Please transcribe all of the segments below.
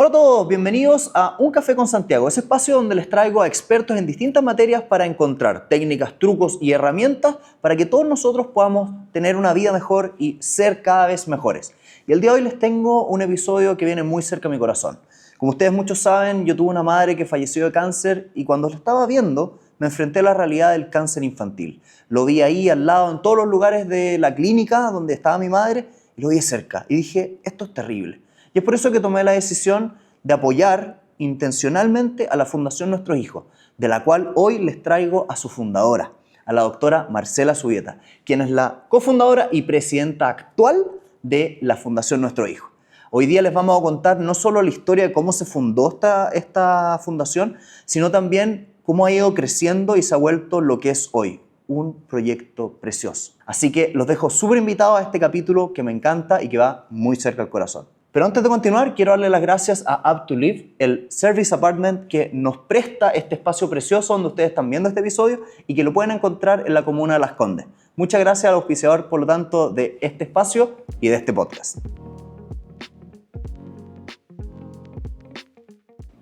Hola a todos, bienvenidos a Un Café con Santiago, ese espacio donde les traigo a expertos en distintas materias para encontrar técnicas, trucos y herramientas para que todos nosotros podamos tener una vida mejor y ser cada vez mejores. Y el día de hoy les tengo un episodio que viene muy cerca a mi corazón. Como ustedes muchos saben, yo tuve una madre que falleció de cáncer y cuando lo estaba viendo me enfrenté a la realidad del cáncer infantil. Lo vi ahí al lado, en todos los lugares de la clínica donde estaba mi madre, y lo vi de cerca. Y dije, esto es terrible. Y es por eso que tomé la decisión de apoyar intencionalmente a la Fundación Nuestros Hijos, de la cual hoy les traigo a su fundadora, a la doctora Marcela Zubieta, quien es la cofundadora y presidenta actual de la Fundación Nuestros Hijos. Hoy día les vamos a contar no solo la historia de cómo se fundó esta fundación, sino también cómo ha ido creciendo y se ha vuelto lo que es hoy, un proyecto precioso. Así que los dejo súper invitados a este capítulo que me encanta y que va muy cerca al corazón. Pero antes de continuar, quiero darle las gracias a Up2Live, el Service Apartment que nos presta este espacio precioso donde ustedes están viendo este episodio y que lo pueden encontrar en la comuna de Las Condes. Muchas gracias al auspiciador, por lo tanto, de este espacio y de este podcast.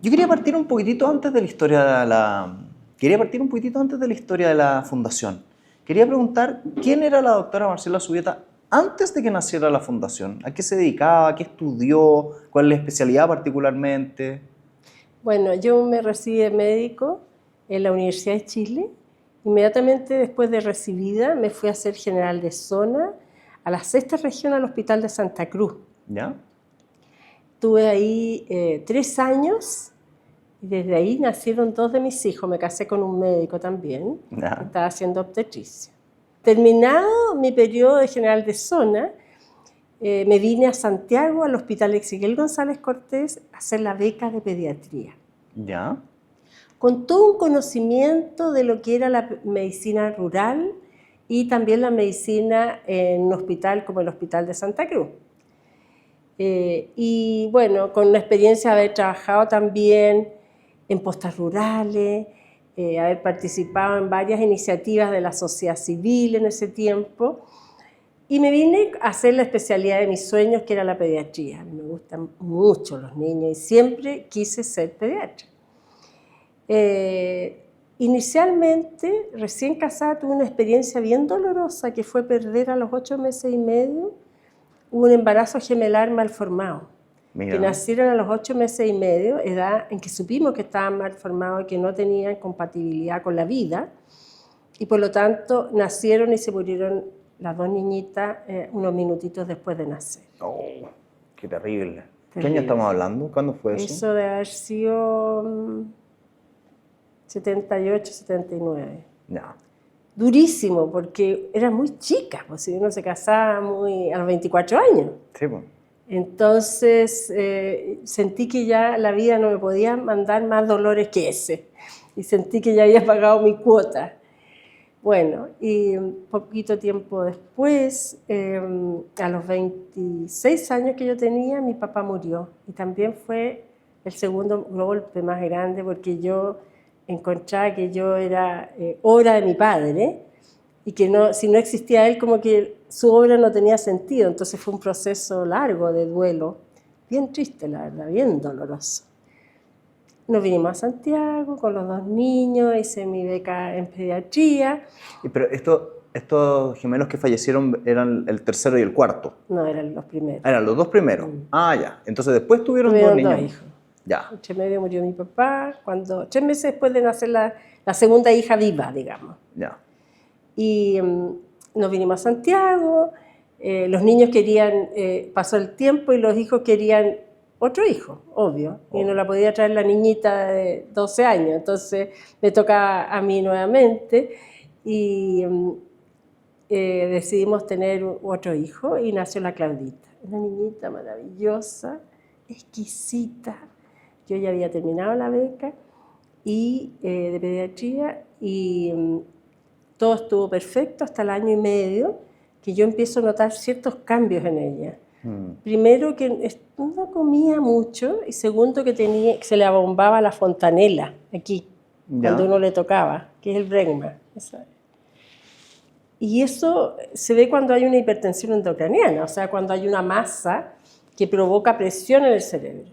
Yo quería partir un poquitito antes de la historia de la fundación. Quería preguntar, ¿quién era la doctora Marcela Zubieta antes de que naciera la fundación? ¿A qué se dedicaba? ¿Qué estudió? ¿Cuál es la especialidad particularmente? Bueno, yo me recibí de médico en la Universidad de Chile. Inmediatamente después de recibida me fui a ser general de zona a la 6ª región al Hospital de Santa Cruz. ¿Ya? Estuve ahí 3 años y desde ahí nacieron 2 de mis hijos. Me casé con un médico también, ¿Ya? que estaba haciendo obstetricia. Terminado mi periodo de general de zona, me vine a Santiago, al Hospital Ezequiel González Cortés, a hacer la beca de pediatría. ¿Ya? Con todo un conocimiento de lo que era la medicina rural y también la medicina en un hospital como el Hospital de Santa Cruz. Y bueno, con una experiencia de haber trabajado también en postas rurales, haber participado en varias iniciativas de la sociedad civil en ese tiempo. Y me vine a hacer la especialidad de mis sueños, que era la pediatría. A mí me gustan mucho los niños y siempre quise ser pediatra. Inicialmente, recién casada, tuve una experiencia bien dolorosa que fue perder a los 8 meses y medio un embarazo gemelar mal formado. Mira. Que nacieron a los 8 meses y medio, edad en que supimos que estaban mal formados y que no tenían compatibilidad con la vida, y por lo tanto nacieron y se murieron las 2 niñitas unos minutitos después de nacer. Oh, qué terrible. ¿Qué año estamos hablando? ¿Cuándo fue eso? Eso debe haber sido 78, 79. Ya. Durísimo, porque era muy chica, pues si uno se casaba a los 24 años. Sí, pues. Entonces sentí que ya la vida no me podía mandar más dolores que ese. Y sentí que ya había pagado mi cuota. Bueno, y poquito tiempo después, a los 26 años que yo tenía, mi papá murió. Y también fue el segundo golpe más grande porque yo encontraba que yo era obra de mi padre y que si no existía él, como que su obra no tenía sentido. Entonces fue un proceso largo de duelo, bien triste, la verdad, bien doloroso. Nos vinimos a Santiago con los 2 niños, hice mi beca en pediatría. Pero estos gemelos que fallecieron eran el tercero y el cuarto. No, eran los primeros. Eran los 2 primeros. Ah, ya. Entonces después tuvieron 2 Tuvieron niños. 2 hijos. Ya. Entre medio murió mi papá, 3 meses después de nacer la segunda hija viva, digamos. Ya. Y nos vinimos a Santiago, los niños querían, pasó el tiempo y los hijos querían otro hijo, obvio, y no la podía traer la niñita de 12 años, entonces me tocaba a mí nuevamente y decidimos tener otro hijo y nació la Claudita, una niñita maravillosa, exquisita. Yo ya había terminado la beca de pediatría y todo estuvo perfecto hasta el año y medio que yo empiezo a notar ciertos cambios en ella. Primero, que no comía mucho, y segundo, que se le abombaba la fontanela aquí, cuando uno le tocaba, que es el bregma. Y eso se ve cuando hay una hipertensión intracraniana, o sea, cuando hay una masa que provoca presión en el cerebro.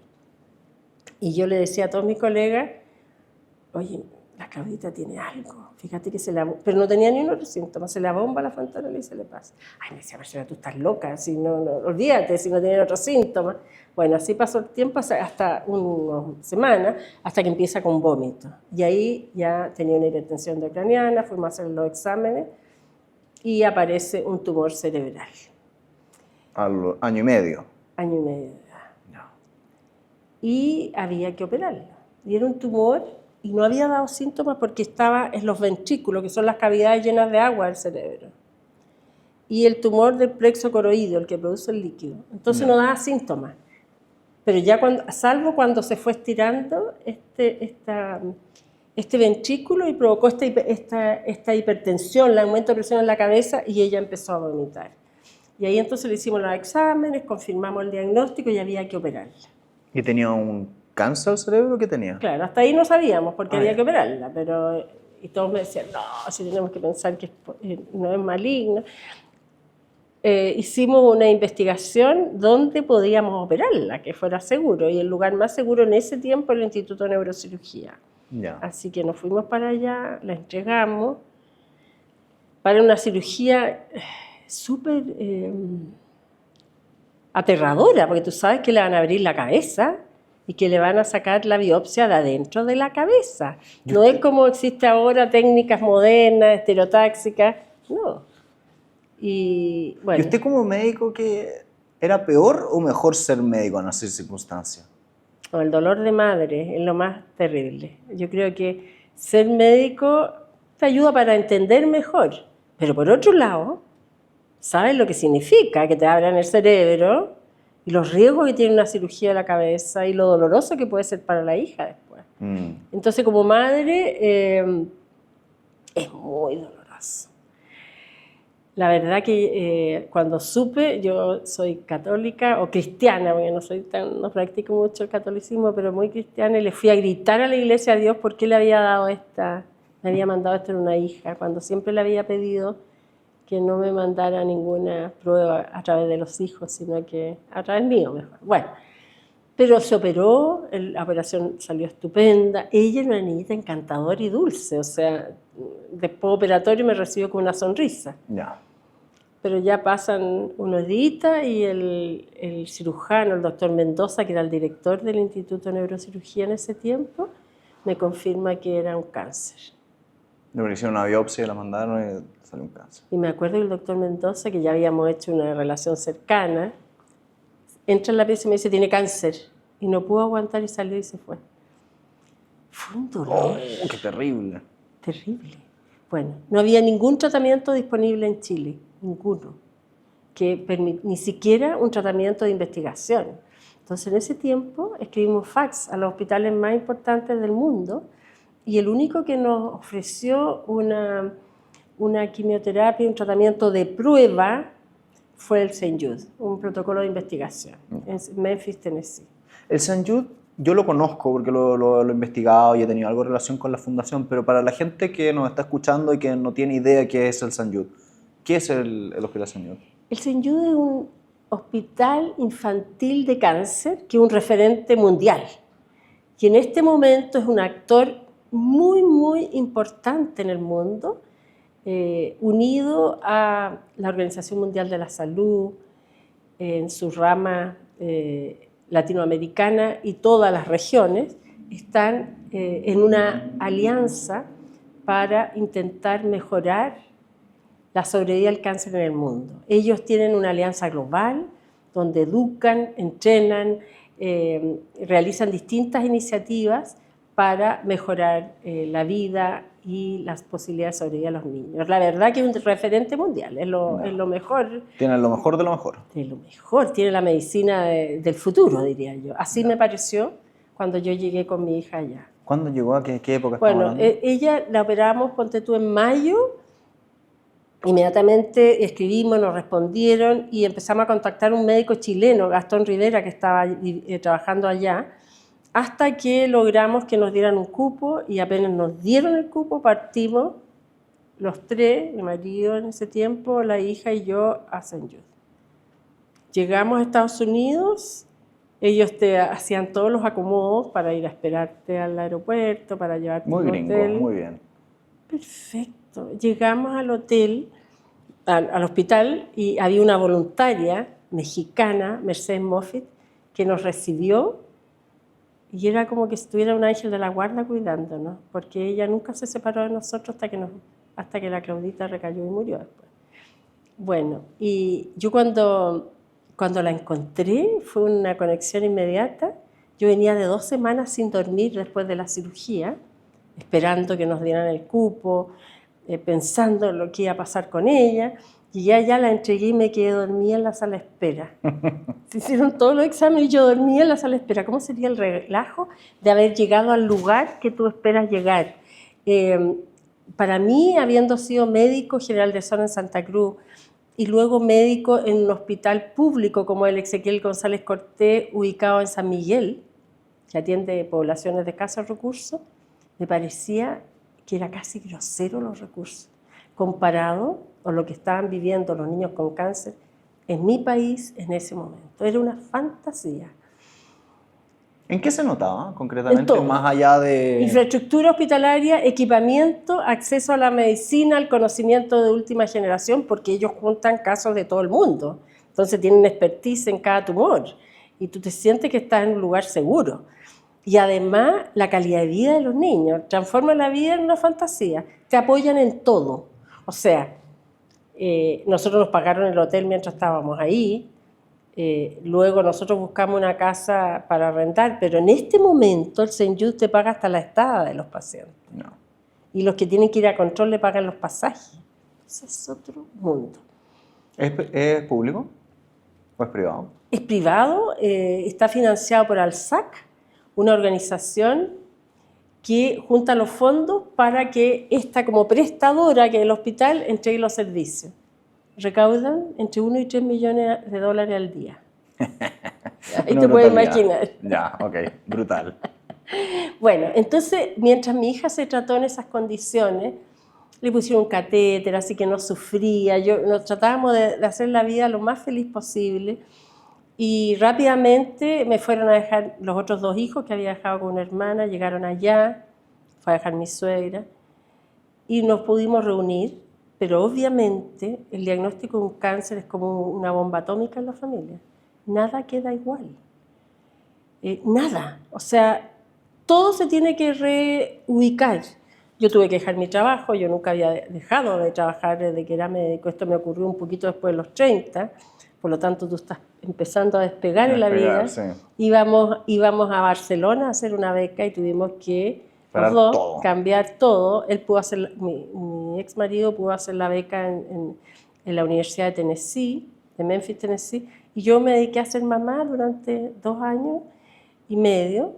Y yo le decía a todos mis colegas, oye, la Claudita tiene algo, fíjate que se la... Pero no tenía ni un otro síntoma, se la bomba la fontanela y se le pasa. Ay, me decía, Marcela, tú estás loca, si no, olvídate, si no tiene otro síntoma. Bueno, así pasó el tiempo hasta unas semanas, hasta que empieza con vómito. Y ahí ya tenía una hipertensión intracraniana, fuimos a hacer los exámenes y aparece un tumor cerebral. Al año y medio. Año y medio de edad. No. Y había que operarlo. Y era un tumor y no había dado síntomas porque estaba en los ventrículos, que son las cavidades llenas de agua del cerebro. Y el tumor del plexo coroideo, el que produce el líquido. Entonces no daba síntomas. Pero ya salvo cuando se fue estirando este ventrículo y provocó esta hipertensión, el aumento de presión en la cabeza y ella empezó a vomitar. Y ahí entonces le hicimos los exámenes, confirmamos el diagnóstico y había que operarla. ¿Y tenía un cáncer al cerebro? ¿Qué tenía? Claro, hasta ahí no sabíamos porque había que operarla, pero y todos me decían, no, si tenemos que pensar que no es maligno. Hicimos una investigación donde podíamos operarla, que fuera seguro, y el lugar más seguro en ese tiempo era el Instituto de Neurocirugía. Ya. Así que nos fuimos para allá, la entregamos para una cirugía súper aterradora, porque tú sabes que le van a abrir la cabeza y que le van a sacar la biopsia de adentro de la cabeza. No es como existe ahora técnicas modernas, estereotáxicas, no. Y bueno. ¿Y usted como médico qué era peor o mejor ser médico en esas circunstancias? El dolor de madre es lo más terrible. Yo creo que ser médico te ayuda para entender mejor, pero por otro lado, sabes lo que significa que te abran el cerebro y los riesgos que tiene una cirugía de la cabeza y lo doloroso que puede ser para la hija después. Entonces, como madre, es muy doloroso. La verdad que cuando supe, yo soy católica o cristiana, porque no practico mucho el catolicismo, pero muy cristiana, y le fui a gritar a la iglesia a Dios por qué le había dado me había mandado esto en una hija, cuando siempre le había pedido que no me mandara ninguna prueba a través de los hijos, sino que a través mío mejor. Bueno, pero se operó, la operación salió estupenda. Ella era una niñita encantadora y dulce, o sea, después operatorio me recibió con una sonrisa. Ya. Pero ya pasan unos días y el cirujano, el doctor Mendoza, que era el director del Instituto de Neurocirugía en ese tiempo, me confirma que era un cáncer. Le hicieron una biopsia, la mandaron y salió un cáncer. Y me acuerdo que el doctor Mendoza, que ya habíamos hecho una relación cercana, entra en la pieza y me dice, tiene cáncer. Y no pudo aguantar y salió y se fue. Fue un dolor. ¡Oh, qué terrible! Terrible. Bueno, no había ningún tratamiento disponible en Chile, ninguno. Ni siquiera un tratamiento de investigación. Entonces, en ese tiempo escribimos fax a los hospitales más importantes del mundo y el único que nos ofreció una quimioterapia, un tratamiento de prueba, fue el St. Jude, un protocolo de investigación en Memphis, Tennessee. El St. Jude yo lo conozco porque lo he investigado y he tenido algo de relación con la fundación, pero para la gente que nos está escuchando y que no tiene idea qué es el St. Jude, ¿qué es el Hospital St. Jude? El St. Jude es un hospital infantil de cáncer que es un referente mundial. Y en este momento es un actor muy, muy importante en el mundo, unido a la Organización Mundial de la Salud, en su rama latinoamericana y todas las regiones, están en una alianza para intentar mejorar la sobrevida al cáncer en el mundo. Ellos tienen una alianza global donde educan, entrenan, realizan distintas iniciativas para mejorar la vida y las posibilidades de sobrevivir a los niños. La verdad que es un referente mundial, es lo mejor. Tiene lo mejor de lo mejor. Tiene lo mejor, tiene la medicina del futuro, diría yo. Así me pareció cuando yo llegué con mi hija allá. ¿Cuándo llegó? ¿A qué época estamos Bueno, hablando? ella la operamos, ponte tú, en mayo. Inmediatamente escribimos, nos respondieron y empezamos a contactar a un médico chileno, Gastón Rivera, que estaba trabajando allá, hasta que logramos que nos dieran un cupo y apenas nos dieron el cupo partimos los tres, mi marido en ese tiempo, la hija y yo, a St. Jude. Llegamos a Estados Unidos Ellos te hacían todos los acomodos para ir a esperarte al aeropuerto, para llevarte Muy al gringo, hotel. muy bien. Perfecto. Llegamos al hotel, al hospital, y había una voluntaria mexicana, Mercedes Moffitt, que nos recibió y era como que estuviera un ángel de la guarda cuidándonos, porque ella nunca se separó de nosotros hasta que la Claudita recayó y murió después. Bueno, y yo cuando la encontré fue una conexión inmediata. Yo venía de 2 semanas sin dormir después de la cirugía, esperando que nos dieran el cupo, pensando en lo que iba a pasar con ella, y ya la entregué y me quedé dormida en la sala de espera. Se hicieron todos los exámenes y yo dormía en la sala de espera. ¿Cómo sería el relajo de haber llegado al lugar que tú esperas llegar? Para mí, habiendo sido médico general de zona en Santa Cruz y luego médico en un hospital público como el Ezequiel González Cortés, ubicado en San Miguel, que atiende poblaciones de escasos recursos, me parecía que era casi grosero los recursos, comparado con lo que estaban viviendo los niños con cáncer en mi país en ese momento. Era una fantasía. ¿En qué se notaba En concretamente, todo. más allá de...? Infraestructura hospitalaria, equipamiento, acceso a la medicina, al conocimiento de última generación, porque ellos juntan casos de todo el mundo. Entonces tienen expertise en cada tumor y tú te sientes que estás en un lugar seguro. Y además la calidad de vida de los niños transforma la vida en una fantasía. Te apoyan en todo. O sea, nosotros nos pagaron el hotel mientras estábamos ahí. Luego nosotros buscamos una casa para rentar, pero en este momento el St. te paga hasta la estada de los pacientes. No. Y los que tienen que ir a control le pagan los pasajes. Ese es otro mundo. ¿Es público o es privado? Es privado, está financiado por ALSAC, una organización que junta los fondos para que esta como prestadora, que es el hospital, entregue los servicios. Recaudan entre 1 y 3 millones de dólares al día. Ahí te puedes imaginar. Ya, ok, brutal. Bueno, entonces, mientras mi hija se trató en esas condiciones, le pusieron un catéter, así que no sufría. Nos tratábamos de hacer la vida lo más feliz posible. Y rápidamente me fueron a dejar los otros 2 hijos que había dejado con una hermana, llegaron allá, fue a dejar mi suegra, y nos pudimos reunir. Pero obviamente el diagnóstico de un cáncer es como una bomba atómica en la familia. Nada queda igual. Nada. O sea, todo se tiene que reubicar. Yo tuve que dejar mi trabajo, yo nunca había dejado de trabajar desde que era médico. Esto me ocurrió un poquito después de los 30, por lo tanto tú estás empezando a despegar en la vida. Sí. Íbamos a Barcelona a hacer una beca y tuvimos que los dos cambiar todo. Él pudo hacer, mi ex marido pudo hacer la beca en la Universidad de Tennessee, de Memphis, Tennessee, y yo me dediqué a ser mamá durante 2 años y medio,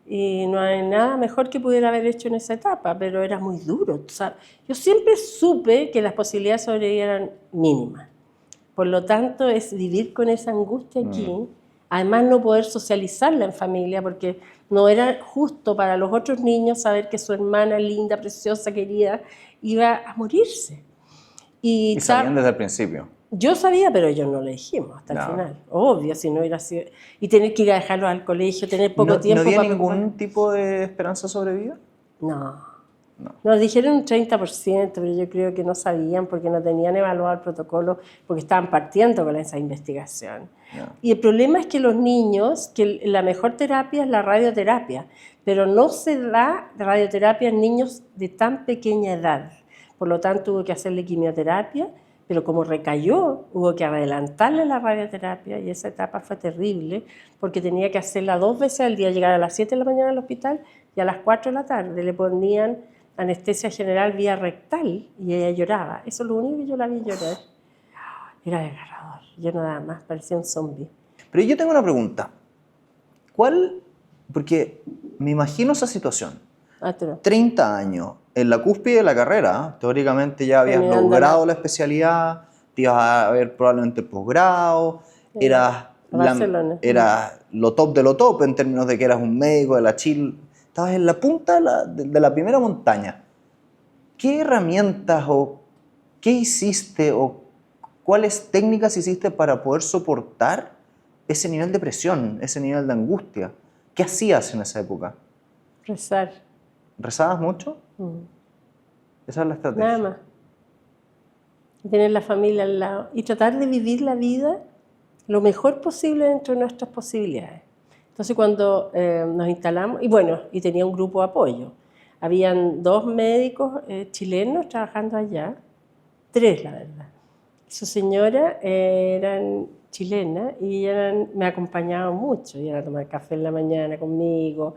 y no hay nada mejor que pudiera haber hecho en esa etapa, pero era muy duro, ¿sabes? Yo siempre supe que las posibilidades de sobrevivir eran mínimas, por lo tanto es vivir con esa angustia aquí, además no poder socializarla en familia, porque no era justo para los otros niños saber que su hermana linda, preciosa, querida, iba a morirse. Y sabían desde el principio. Yo sabía, pero ellos no le dijimos hasta el final. Obvio, si no hubiera sido... Y tener que ir a dejarlos al colegio, tener poco tiempo... ¿No había ningún tipo de esperanza sobre vida? No. Nos dijeron un 30%, pero yo creo que no sabían porque no tenían evaluado el protocolo, porque estaban partiendo con esa investigación. Y el problema es que los niños, que la mejor terapia es la radioterapia, pero no se da radioterapia en niños de tan pequeña edad. Por lo tanto, hubo que hacerle quimioterapia, pero como recayó, hubo que adelantarle la radioterapia y esa etapa fue terrible porque tenía que hacerla 2 veces al día, llegar a las 7 de la mañana al hospital y a las 4 de la tarde le ponían anestesia general vía rectal y ella lloraba. Eso es lo único que yo la vi llorar. Era desgarrador, yo nada más, parecía un zombie. Pero yo tengo una pregunta. Porque me imagino esa situación. 30 años, en la cúspide de la carrera, teóricamente ya habías logrado la especialidad, te ibas a ver probablemente el posgrado, eras lo top de lo top en términos de que eras un médico de la Chile, estabas en la punta de la primera montaña. ¿Qué herramientas o qué hiciste o cuáles técnicas hiciste para poder soportar ese nivel de presión, ese nivel de angustia. ¿Qué hacías en esa época? Rezar. ¿Rezabas mucho? Esa es la estrategia. Nada más. Y tener la familia al lado. Y tratar de vivir la vida lo mejor posible dentro de nuestras posibilidades. Entonces cuando nos instalamos, y bueno, y tenía un grupo de apoyo. Habían 2 médicos chilenos trabajando allá, 3 la verdad. Su señora eran chilenas y me acompañaban mucho. Iban a tomar café en la mañana conmigo,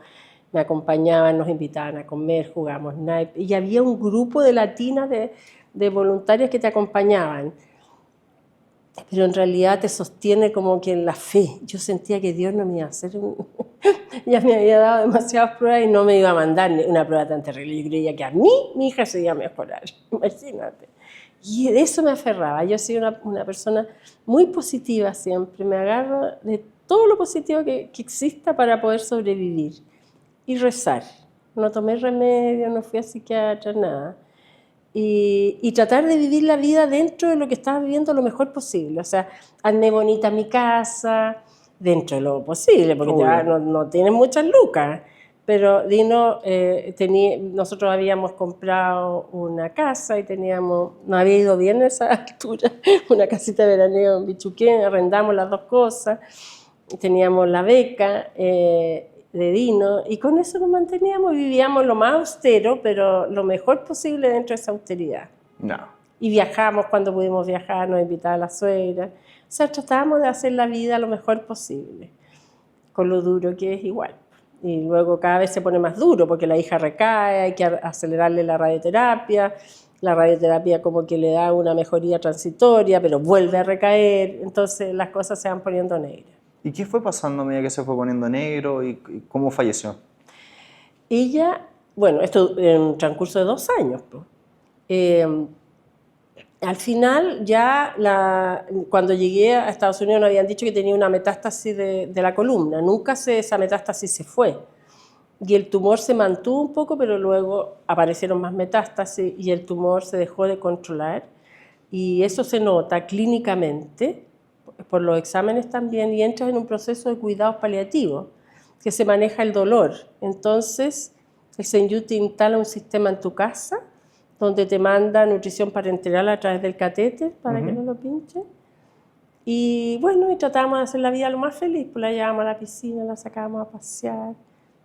me acompañaban, nos invitaban a comer, jugábamos naipes. Y había un grupo de latinas de voluntarias que te acompañaban. Pero en realidad te sostiene como que en la fe. Yo sentía que Dios no me iba a hacer ya me había dado demasiadas pruebas y no me iba a mandar una prueba tan terrible. Yo creía que a mí, mi hija se iba a mejorar, imagínate. Y de eso me aferraba. Yo soy una persona muy positiva siempre. Me agarro de todo lo positivo que exista para poder sobrevivir. Y rezar. No tomé remedio, no fui a psiquiatra, nada. Y tratar de vivir la vida dentro de lo que estaba viviendo lo mejor posible. O sea, hazme bonita mi casa, dentro de lo posible, porque no tienes muchas lucas. Pero nosotros habíamos comprado una casa y no había ido bien a esa altura, una casita de veraneo en Bichuquén, arrendamos las 2 cosas, teníamos la beca de Dino, y con eso nos manteníamos, vivíamos lo más austero, pero lo mejor posible dentro de esa austeridad. No. Y viajamos cuando pudimos viajar, nos invitaba la suegra. O sea, tratábamos de hacer la vida lo mejor posible, con lo duro que es igual. Y luego cada vez se pone más duro, porque la hija recae, hay que acelerarle la radioterapia. La radioterapia como que le da una mejoría transitoria, pero vuelve a recaer. Entonces las cosas se van poniendo negras. ¿Y qué fue pasando a medida que se fue poniendo negro y cómo falleció? Ella, bueno, esto en un transcurso de 2 años. Al final, cuando llegué a Estados Unidos, nos habían dicho que tenía una metástasis de la columna. Nunca esa metástasis se fue. Y el tumor se mantuvo un poco, pero luego aparecieron más metástasis y el tumor se dejó de controlar. Y eso se nota clínicamente, por los exámenes también, y entras en un proceso de cuidados paliativos, que se maneja el dolor. Entonces, el Senyú te instala un sistema en tu casa, donde te manda nutrición parenteral a través del catéter, para que no lo pinchen. Y bueno, y tratábamos de hacer la vida lo más feliz, pues la llevábamos a la piscina, la sacábamos a pasear,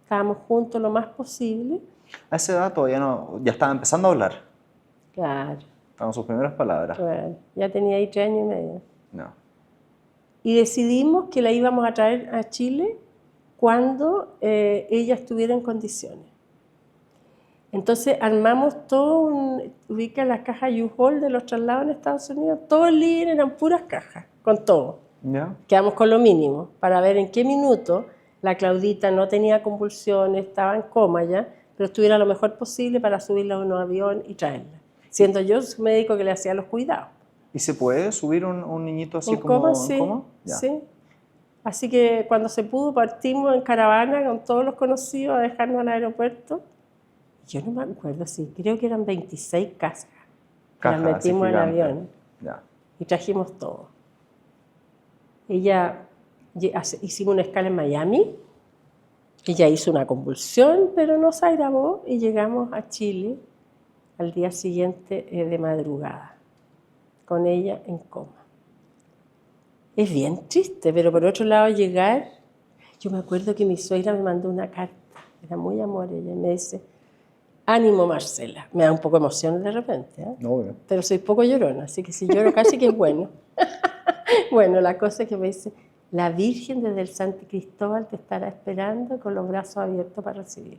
estábamos juntos lo más posible. A esa edad todavía no, ya estaba empezando a hablar. Claro. Estaban sus primeras palabras. Claro. Ya tenía ahí 3 años y medio. No. Y decidimos que la íbamos a traer a Chile cuando ella estuviera en condiciones. Entonces armamos ubica las cajas U-Haul de los traslados en Estados Unidos, todo el living eran puras cajas, con todo. ¿Ya? Quedamos con lo mínimo, para ver en qué minuto la Claudita no tenía convulsiones, estaba en coma ya, pero estuviera lo mejor posible para subirla a un avión y traerla. Siendo yo su médico que le hacía los cuidados. ¿Y se puede subir un niñito así en como coma? Sí, en coma? Sí. Así que cuando se pudo partimos en caravana con todos los conocidos a dejarnos al aeropuerto. Yo no me acuerdo, sí, creo que eran 26 cajas. Las metimos en el avión y trajimos todo. Hicimos una escala en Miami. Ella hizo una convulsión, pero no se agravó y llegamos a Chile al día siguiente de madrugada, con ella en coma. Es bien triste, pero por otro lado llegar, yo me acuerdo que mi suegra me mandó una carta, era muy amor ella, y me dice, ánimo Marcela, me da un poco de emoción de repente, Obvio. Pero soy poco llorona, así que si lloro casi que es bueno. Bueno, la cosa es que me dice, la Virgen desde el Santo Cristóbal te estará esperando con los brazos abiertos para recibirte.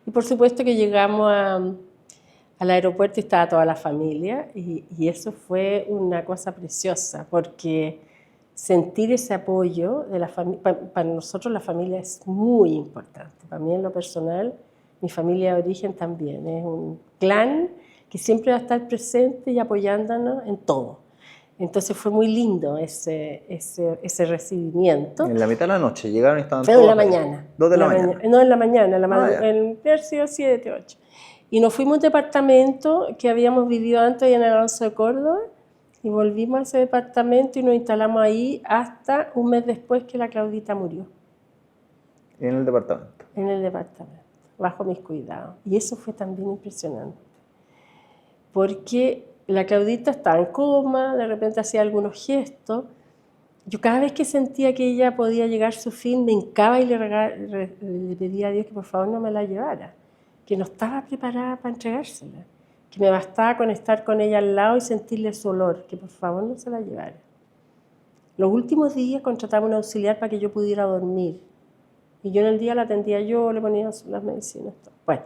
Y por supuesto que llegamos al aeropuerto y estaba toda la familia y eso fue una cosa preciosa porque sentir ese apoyo de la familia, para nosotros la familia es muy importante. Para mí en lo personal, mi familia de origen también es un clan que siempre va a estar presente y apoyándonos en todo. Entonces fue muy lindo ese recibimiento. En la mitad de la noche llegaron y estaban todos. Pero en la mañana. 2 de la mañana. No, en la mañana, en tercio 7, 8. Y nos fuimos a un departamento que habíamos vivido antes en Alonso de Córdoba, Y volvimos a ese departamento y nos instalamos ahí hasta un mes después que la Claudita murió. En el departamento. En el departamento, bajo mis cuidados. Y eso fue también impresionante. Porque la Claudita estaba en coma, de repente hacía algunos gestos. Yo cada vez que sentía que ella podía llegar a su fin, me hincaba y le pedía a Dios que por favor no me la llevara, que no estaba preparada para entregársela, que me bastaba con estar con ella al lado y sentirle su olor, que por favor no se la llevara. Los últimos días contrataba un auxiliar para que yo pudiera dormir. Y yo en el día la atendía yo, le ponía las medicinas, todo. Bueno,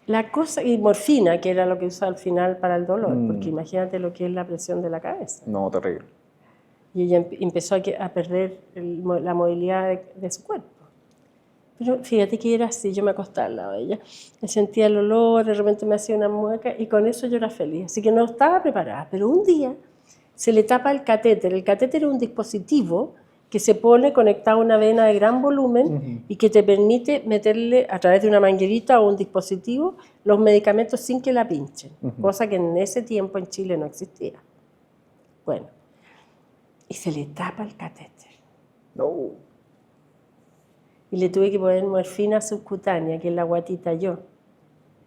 la cosa, y morfina, que era lo que usaba al final para el dolor, porque imagínate lo que es la presión de la cabeza. No, terrible. Y ella empezó a perder la movilidad de su cuerpo. Pero fíjate que era así, yo me acostaba al lado de ella, me sentía el olor, de repente me hacía una mueca y con eso yo era feliz. Así que no estaba preparada, pero un día se le tapa el catéter. El catéter es un dispositivo que se pone conectado a una vena de gran volumen y que te permite meterle a través de una manguerita o un dispositivo los medicamentos sin que la pinchen, cosa que en ese tiempo en Chile no existía. Bueno, y se le tapa el catéter. No. Y le tuve que poner morfina subcutánea, que es la guatita yo.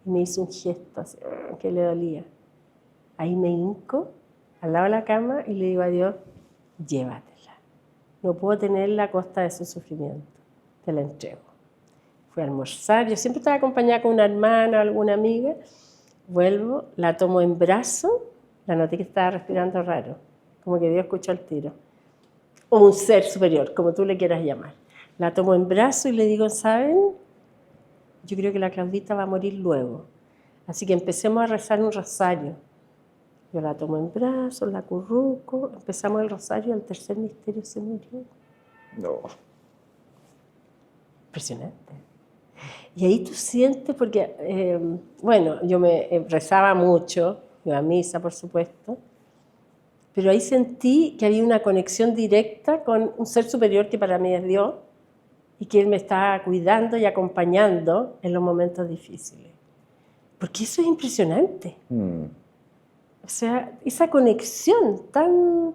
Y me hizo un gesto así, que le dolía. Ahí me hinco al lado de la cama y le digo a Dios, llévatela. No puedo tenerla a costa de su sufrimiento. Te la entrego. Fui a almorzar, yo siempre estaba acompañada con una hermana, alguna amiga. Vuelvo, la tomo en brazo, la noté que estaba respirando raro, como que Dios escuchó el tiro. O un ser superior, como tú le quieras llamar. La tomo en brazo y le digo, ¿saben? Yo creo que la Claudita va a morir luego. Así que empecemos a rezar un rosario. Yo la tomo en brazos, la acurruco, empezamos el rosario, el tercer misterio se murió. No. Impresionante. Y ahí tú sientes, porque, bueno, yo me rezaba mucho, iba a misa, por supuesto, pero ahí sentí que había una conexión directa con un ser superior que para mí es Dios y que Él me estaba cuidando y acompañando en los momentos difíciles. Porque eso es impresionante. O sea, esa conexión tan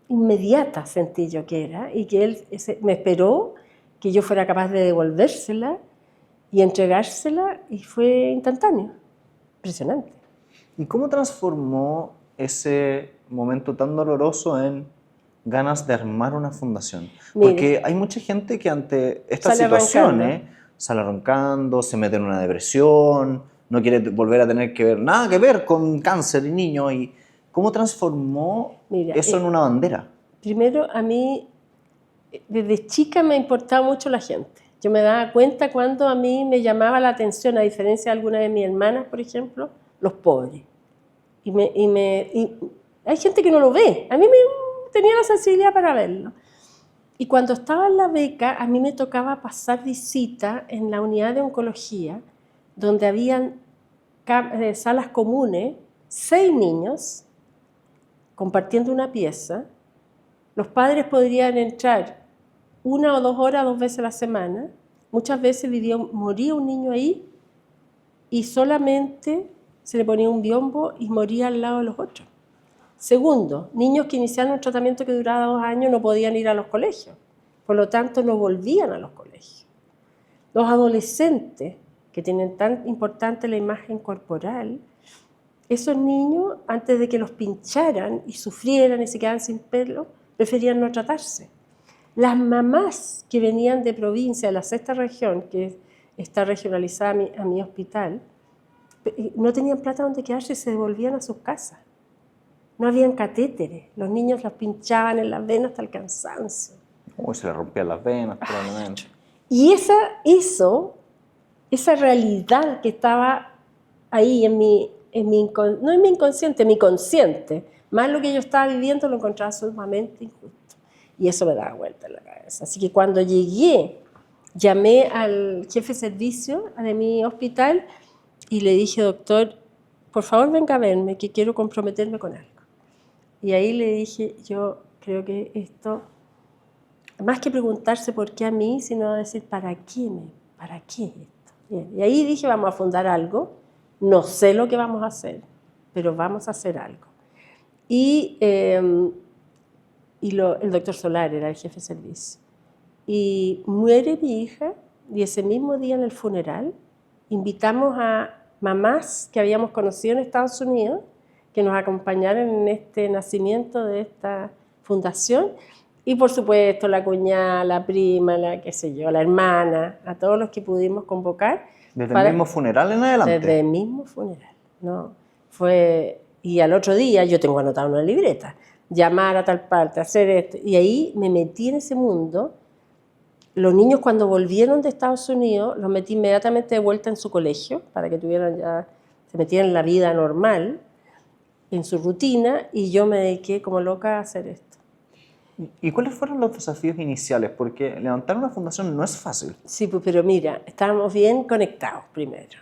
inmediata sentí yo que era, y que Él me esperó que yo fuera capaz de devolvérsela y entregársela, y fue instantáneo. Impresionante. ¿Y cómo transformó ese momento tan doloroso en ganas de armar una fundación? Mire, porque hay mucha gente que ante estas sale situaciones sale arrancando, se mete en una depresión, no quiere volver a tener que ver nada que ver con cáncer y niños. ¿Y cómo transformó eso en una bandera? Primero, a mí, desde chica me importaba mucho la gente. Yo me daba cuenta cuando a mí me llamaba la atención, a diferencia de alguna de mis hermanas, por ejemplo, los pobres. Y hay gente que no lo ve. A mí me tenía la sensibilidad para verlo. Y cuando estaba en la beca, a mí me tocaba pasar visita en la unidad de oncología, donde habían salas comunes, 6 niños compartiendo una pieza. Los padres podrían entrar 1 o 2 horas, 2 veces a la semana. Muchas veces moría un niño ahí y solamente se le ponía un biombo y moría al lado de los otros. Segundo, niños que iniciaron un tratamiento que duraba 2 años no podían ir a los colegios, por lo tanto no volvían a los colegios. Los adolescentes, que tienen tan importante la imagen corporal, esos niños, antes de que los pincharan y sufrieran y se quedaran sin pelo, preferían no tratarse. Las mamás que venían de provincia, de la 6ª región, que está regionalizada a mi hospital, no tenían plata donde quedarse y se devolvían a sus casas. No habían catéteres, los niños los pinchaban en las venas hasta el cansancio. Se le rompían las venas, probablemente. Y esa realidad que estaba ahí no en mi inconsciente, en mi consciente, más lo que yo estaba viviendo, lo encontraba sumamente injusto. Y eso me daba vuelta en la cabeza. Así que cuando llegué, llamé al jefe de servicio de mi hospital y le dije, doctor, por favor venga a verme, que quiero comprometerme con algo. Y ahí le dije, yo creo que esto, más que preguntarse por qué a mí, sino decir, ¿para qué es esto? Bien. Y ahí dije, vamos a fundar algo, no sé lo que vamos a hacer, pero vamos a hacer algo. El doctor Solar era el jefe de servicio. Y muere mi hija, y ese mismo día en el funeral invitamos a mamás que habíamos conocido en Estados Unidos que nos acompañaran en este nacimiento de esta fundación, y por supuesto la cuñada, la prima, la qué sé yo, la hermana, a todos los que pudimos convocar. ¿Desde el mismo funeral en adelante? Desde el mismo funeral, ¿no? Y al otro día, yo tengo anotado en una libreta, llamar a tal parte, hacer esto, y ahí me metí en ese mundo. Los niños, cuando volvieron de Estados Unidos, los metí inmediatamente de vuelta en su colegio para que se metieran en la vida normal, en su rutina, y yo me dediqué como loca a hacer esto. ¿Y cuáles fueron los desafíos iniciales? Porque levantar una fundación no es fácil. Sí, pues, pero mira, estábamos bien conectados primero.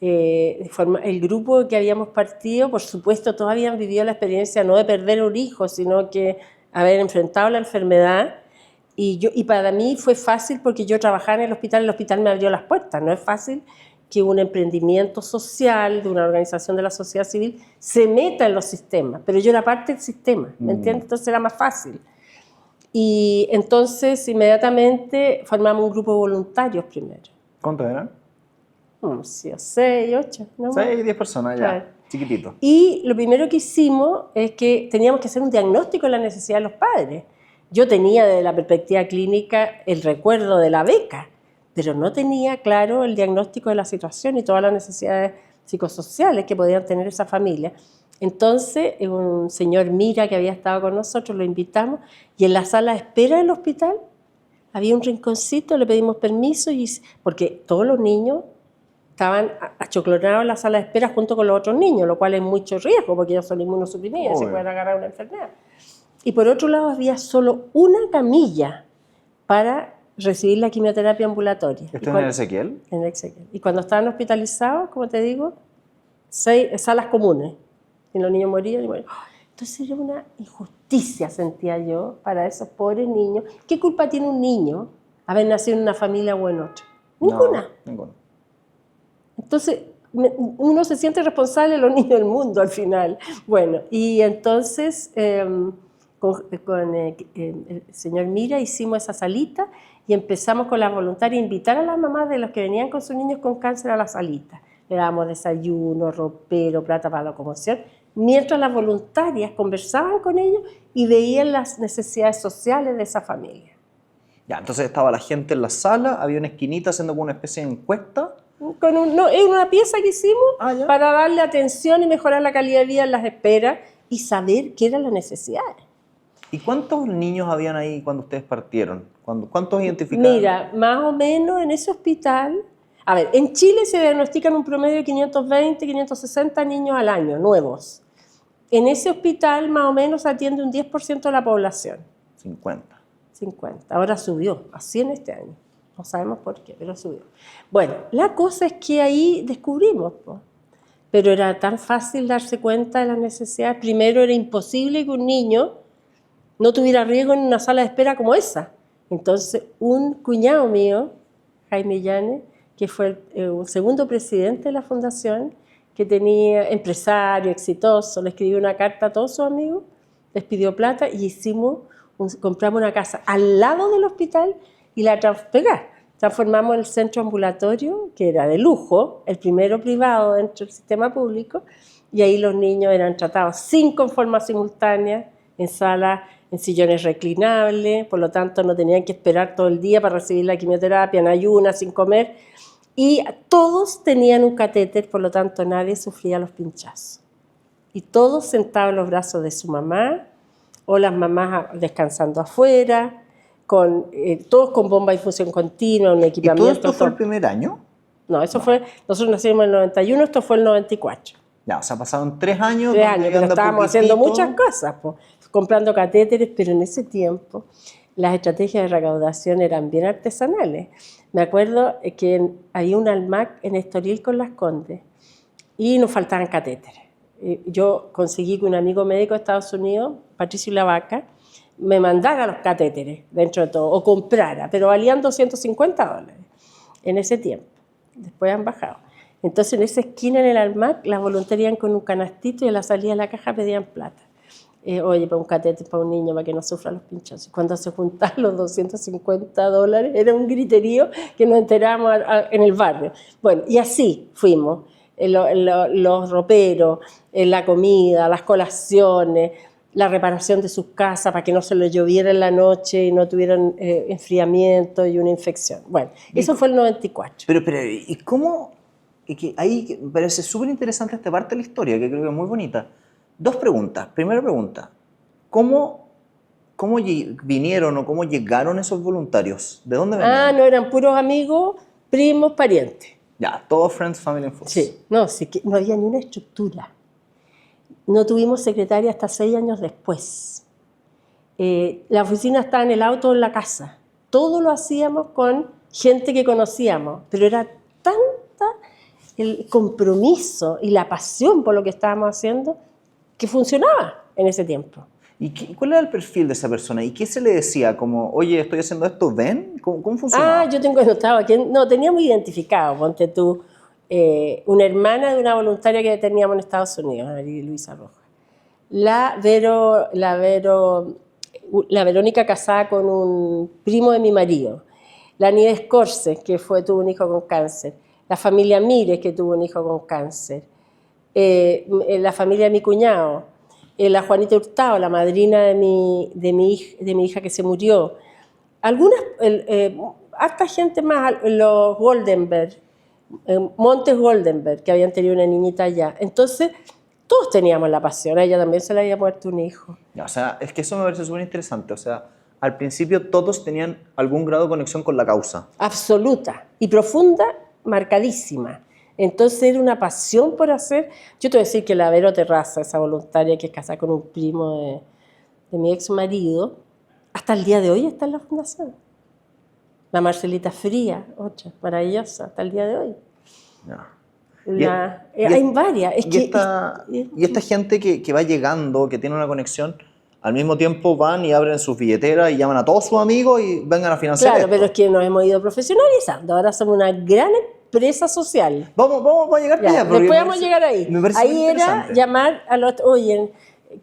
El grupo que habíamos partido, por supuesto, todos habían vivido la experiencia no de perder un hijo, sino que haber enfrentado la enfermedad. Y para mí fue fácil porque yo trabajaba en el hospital me abrió las puertas. No es fácil que un emprendimiento social de una organización de la sociedad civil se meta en los sistemas, pero yo era parte del sistema, ¿me entiendes? Entonces era más fácil. Y entonces inmediatamente formamos un grupo de voluntarios primero. ¿Cuántos eran? Sí, 6, 8. ¿No? 6, 10 personas, ya, claro. Chiquitito. Y lo primero que hicimos es que teníamos que hacer un diagnóstico de la necesidad de los padres. Yo tenía desde la perspectiva clínica el recuerdo de la beca, pero no tenía claro el diagnóstico de la situación y todas las necesidades psicosociales que podían tener esa familia. Entonces, un señor Mira, que había estado con nosotros, lo invitamos, y en la sala de espera del hospital había un rinconcito, le pedimos permiso, porque todos los niños estaban achoclonados en la sala de espera junto con los otros niños, lo cual es mucho riesgo, porque ellos son inmunosuprimidos, se pueden agarrar una enfermedad. Y por otro lado había solo una camilla para recibir la quimioterapia ambulatoria. ¿Esto es en el Ezequiel? En el Ezequiel. Y cuando estaban hospitalizados, como te digo, 6 salas comunes. Y los niños morían. Entonces era una injusticia, sentía yo, para esos pobres niños. ¿Qué culpa tiene un niño haber nacido en una familia o en otra? Ninguna. No, ninguna. Entonces, uno se siente responsable de los niños del mundo al final. Bueno, y entonces con el señor Mira hicimos esa salita y empezamos con las voluntarias a invitar a las mamás de los que venían con sus niños con cáncer a la salita. Le dábamos desayuno, ropero, plata para la locomoción, mientras las voluntarias conversaban con ellos y veían las necesidades sociales de esa familia. Ya, entonces estaba la gente en la sala, había una esquinita haciendo como una especie de encuesta. Es una pieza que hicimos para darle atención y mejorar la calidad de vida en las esperas y saber qué eran las necesidades. ¿Y cuántos niños habían ahí cuando ustedes partieron? ¿Cuántos identificaron? Mira, más o menos en ese hospital... A ver, en Chile se diagnostican un promedio de 520, 560 niños al año, nuevos. En ese hospital más o menos atiende un 10% de la población. 50. Ahora subió, a 100 este año. No sabemos por qué, pero subió. Bueno, la cosa es que ahí descubrimos, pero era tan fácil darse cuenta de las necesidades. Primero, era imposible que un niño no tuviera riesgo en una sala de espera como esa. Entonces, un cuñado mío, Jaime Llanes, que fue el segundo presidente de la fundación, que tenía empresario exitoso, le escribió una carta a todos sus amigos, les pidió plata y compramos una casa al lado del hospital y la transformamos en el centro ambulatorio, que era de lujo, el primero privado dentro del sistema público, y ahí los niños eran tratados sin forma simultánea, en salas, en sillones reclinables, por lo tanto no tenían que esperar todo el día para recibir la quimioterapia, en ayunas, sin comer, y todos tenían un catéter, por lo tanto nadie sufría los pinchazos. Y todos sentados en los brazos de su mamá, o las mamás descansando afuera, todos con bomba de infusión continua, un equipamiento. ¿Y todo esto fue el primer año? No, fue, nosotros nacimos en el 91, esto fue el 94. Ya, o sea, pasaron 3 años. 3 años, pero estábamos haciendo muchas cosas, comprando catéteres, pero en ese tiempo las estrategias de recaudación eran bien artesanales. Me acuerdo que había un Almac en Estoril con Las Condes y nos faltaban catéteres. Yo conseguí que un amigo médico de Estados Unidos, Patricio Lavaca, me mandara los catéteres dentro de todo, o comprara, pero valían $250 en ese tiempo. Después han bajado. Entonces, en esa esquina en el Almac, las voluntarias iban con un canastito y a la salida de la caja pedían plata. oye, para un catéter para un niño, para que no sufra los pinchazos. Cuando se juntaron los $250, era un griterío que nos enterábamos en el barrio. Bueno, y así fuimos, los roperos, la comida, las colaciones, la reparación de sus casas para que no se les lloviera en la noche y no tuvieran enfriamiento y una infección. Bueno, eso fue el 94. Pero, ¿y cómo? Ahí me parece súper interesante esta parte de la historia, que creo que es muy bonita. Dos preguntas. Primera pregunta, ¿cómo vinieron o cómo llegaron esos voluntarios? ¿De dónde venían? No, eran puros amigos, primos, parientes. Ya, todos Friends, Family and Fools. Sí, no, sí que no había ni una estructura. No tuvimos secretaria hasta 6 años después. La oficina estaba en el auto o en la casa. Todo lo hacíamos con gente que conocíamos, pero era tanta el compromiso y la pasión por lo que estábamos haciendo que funcionaba en ese tiempo. ¿Y cuál era el perfil de esa persona? ¿Y qué se le decía? Como, oye, estoy haciendo esto, ¿ven? ¿Cómo funcionaba? Yo tengo anotado aquí. No, teníamos identificado, ponte tú, una hermana de una voluntaria que teníamos en Estados Unidos, María Luisa Rojas. La Verónica casada con un primo de mi marido. La Nieves Corse, que tuvo un hijo con cáncer. La familia Mires, que tuvo un hijo con cáncer. La familia de mi cuñado. La Juanita Hurtado, la madrina de mi hija que se murió. Harta gente más, los Goldenberg, Montes Goldenberg, que habían tenido una niñita allá. Entonces, todos teníamos la pasión. A ella también se le había muerto un hijo. O sea, es que eso me parece súper interesante. O sea, al principio todos tenían algún grado de conexión con la causa. Absoluta y profunda, marcadísima. Entonces era una pasión por hacer. Yo te voy a decir que la Vero Terraza, esa voluntaria que es casada con un primo de mi ex marido, hasta el día de hoy está en la fundación. La Marcelita Fría, otra, maravillosa, hasta el día de hoy. Hay varias. Y esta gente que va llegando, que tiene una conexión, al mismo tiempo van y abren sus billeteras y llaman a todos sus amigos y vengan a financiar esto. Pero es que nos hemos ido profesionalizando. Ahora somos una gran empresa social. Vamos a llegar allá. Después vamos a llegar ahí. Ahí era llamar a los, oye,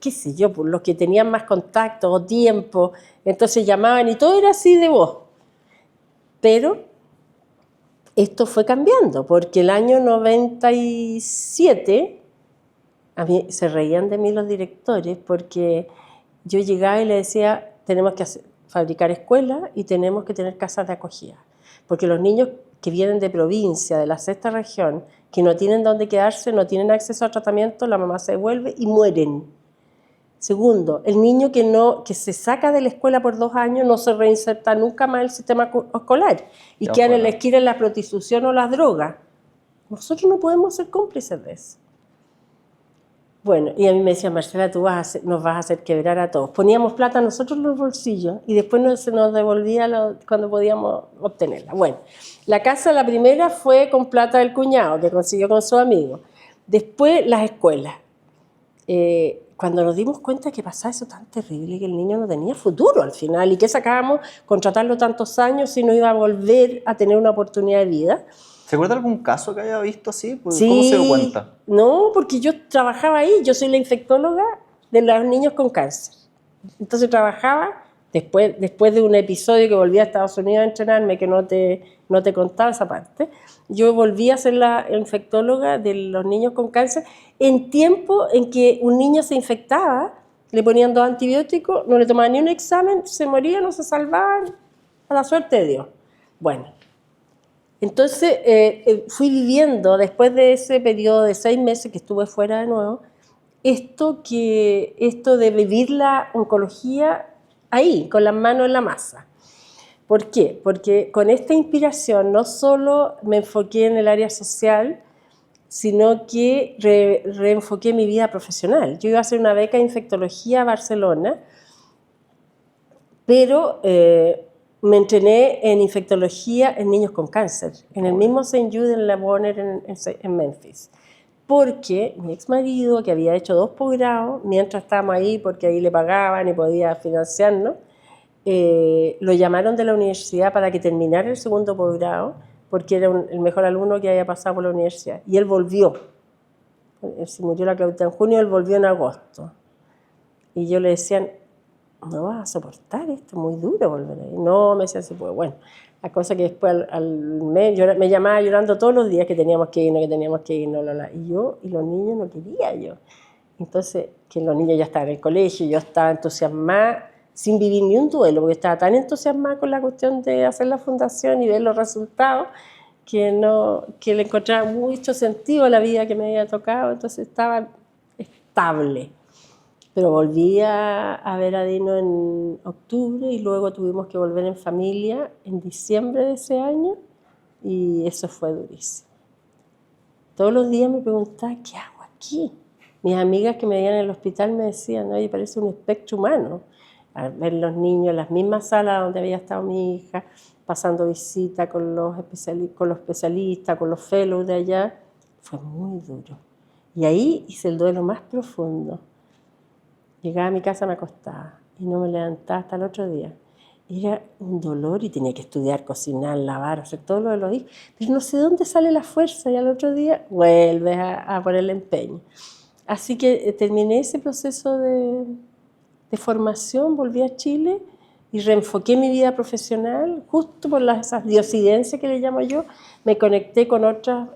qué sé yo, por los que tenían más contacto o tiempo, entonces llamaban y todo era así de voz. Pero esto fue cambiando, porque el año 97, a mí se reían de mí los directores, porque yo llegaba y le decía, tenemos que fabricar escuelas y tenemos que tener casas de acogida, porque los niños que vienen de provincia, de la sexta región, que no tienen dónde quedarse, no tienen acceso a tratamiento, la mamá se devuelve y mueren. Segundo, el niño que se saca de la escuela por 2 años no se reinserta nunca más en el sistema escolar y quedan en la esquina en la prostitución o las drogas. Nosotros no podemos ser cómplices de eso. Bueno, y a mí me decía, Marcela, tú nos vas a hacer quebrar a todos. Poníamos plata nosotros en los bolsillos y después se nos devolvía cuando podíamos obtenerla. Bueno, la casa, la primera, fue con plata del cuñado que consiguió con su amigo. Después, las escuelas. Cuando nos dimos cuenta que pasaba eso tan terrible, que el niño no tenía futuro al final y que sacábamos contratarlo tantos años y no iba a volver a tener una oportunidad de vida. ¿Se acuerda algún caso que haya visto así? Sí, ¿Cómo se dio cuenta? No, porque yo trabajaba ahí, yo soy la infectóloga de los niños con cáncer. Entonces trabajaba, después de un episodio que volví a Estados Unidos a entrenarme, que no te contaba esa parte, yo volví a ser la infectóloga de los niños con cáncer en tiempo en que un niño se infectaba, le ponían 2 antibióticos, no le tomaban ni un examen, se moría, no se salvaban, a la suerte de Dios. Bueno, entonces fui viviendo, después de ese periodo de 6 meses que estuve fuera de nuevo, esto de vivir la oncología ahí, con las manos en la masa. ¿Por qué? Porque con esta inspiración no solo me enfoqué en el área social, sino que reenfoqué mi vida profesional. Yo iba a hacer una beca de infectología a Barcelona, pero me entrené en infectología en niños con cáncer, en el mismo St. Jude en la Warner en Memphis. Porque mi ex marido, que había hecho 2 posgrados, mientras estábamos ahí, porque ahí le pagaban y podía financiarnos, lo llamaron de la universidad para que terminara el 2º posgrado, porque era el mejor alumno que había pasado por la universidad. Y él volvió. Él se murió la Claudita en junio, él volvió en agosto. Y yo le decía, no vas a soportar esto, muy duro volver ahí. No, me decía, sí, pues bueno. La cosa que después al mes me llamaba llorando todos los días que teníamos que irnos, Y yo y los niños no quería yo. Entonces, que los niños ya estaban en el colegio, yo estaba entusiasmada, sin vivir ni un duelo, porque estaba tan entusiasmada con la cuestión de hacer la fundación y ver los resultados, que le encontraba mucho sentido a la vida que me había tocado, entonces estaba estable. Pero volví a ver a Dino en octubre y luego tuvimos que volver en familia en diciembre de ese año y eso fue durísimo. Todos los días me preguntaba, ¿qué hago aquí? Mis amigas que me veían en el hospital me decían, oye, parece un espectro humano. A ver los niños en las mismas salas donde había estado mi hija, pasando visita con los especialistas, con los fellows de allá. Fue muy duro. Y ahí hice el duelo más profundo. Llegaba a mi casa, me acostaba y no me levantaba hasta el otro día. Era un dolor y tenía que estudiar, cocinar, lavar, hacer todo lo de los hijos. Pero no sé dónde sale la fuerza y al otro día vuelves a ponerle empeño. Así que terminé ese proceso de formación, volví a Chile y reenfoqué mi vida profesional. Justo por esas diosidencias que le llamo yo, me conecté con otras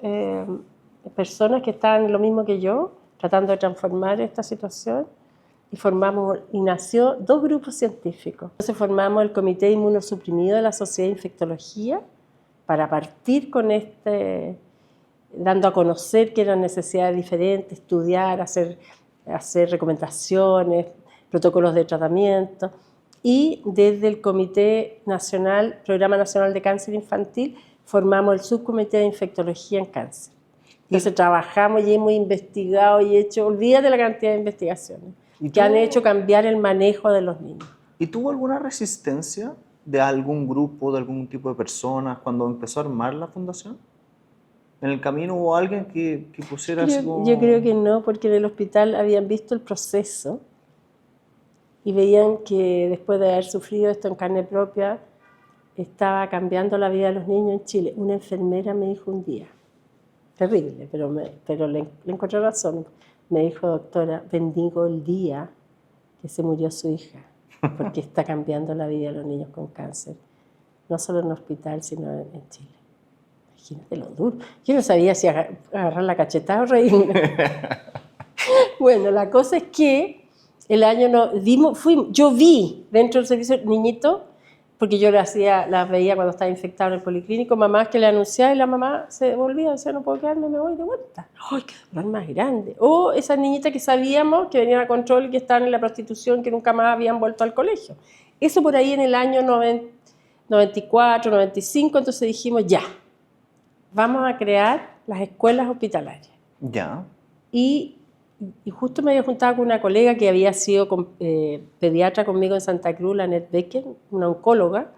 personas que estaban en lo mismo que yo, tratando de transformar esta situación. Y nació 2 grupos científicos. Entonces formamos el Comité Inmunosuprimido de la Sociedad de Infectología para partir con dando a conocer que eran necesidades diferentes, estudiar, hacer recomendaciones, protocolos de tratamiento. Y desde el Comité Nacional, Programa Nacional de Cáncer Infantil, formamos el Subcomité de Infectología en Cáncer. Entonces trabajamos y hemos investigado y hecho, olvídate la cantidad de investigaciones que han hecho cambiar el manejo de los niños. ¿Y tuvo alguna resistencia de algún grupo, de algún tipo de personas cuando empezó a armar la fundación? ¿En el camino hubo alguien que pusiera así como...? Yo creo que no, porque en el hospital habían visto el proceso y veían que después de haber sufrido esto en carne propia, estaba cambiando la vida de los niños en Chile. Una enfermera me dijo un día, terrible, pero le encontré razón. Me dijo, doctora, bendigo el día que se murió su hija, porque está cambiando la vida de los niños con cáncer, no solo en el hospital, sino en Chile. Imagínate lo duro. Yo no sabía si agarrar la cachetada o reírme. Bueno, la cosa es que el año yo vi dentro del servicio niñitos, porque yo las veía cuando estaba infectado en el policlínico, mamás que le anunciaba y la mamá se devolvía, decía, no puedo quedarme, me voy de vuelta. ¡Ay, qué dolor más grande! O esas niñitas que sabíamos que venían a control y que estaban en la prostitución, que nunca más habían vuelto al colegio. Eso por ahí en el año 94, 95, entonces dijimos, ya, vamos a crear las escuelas hospitalarias. Ya. Y justo me había juntado con una colega que había sido pediatra conmigo en Santa Cruz, la Annette Becker, una oncóloga,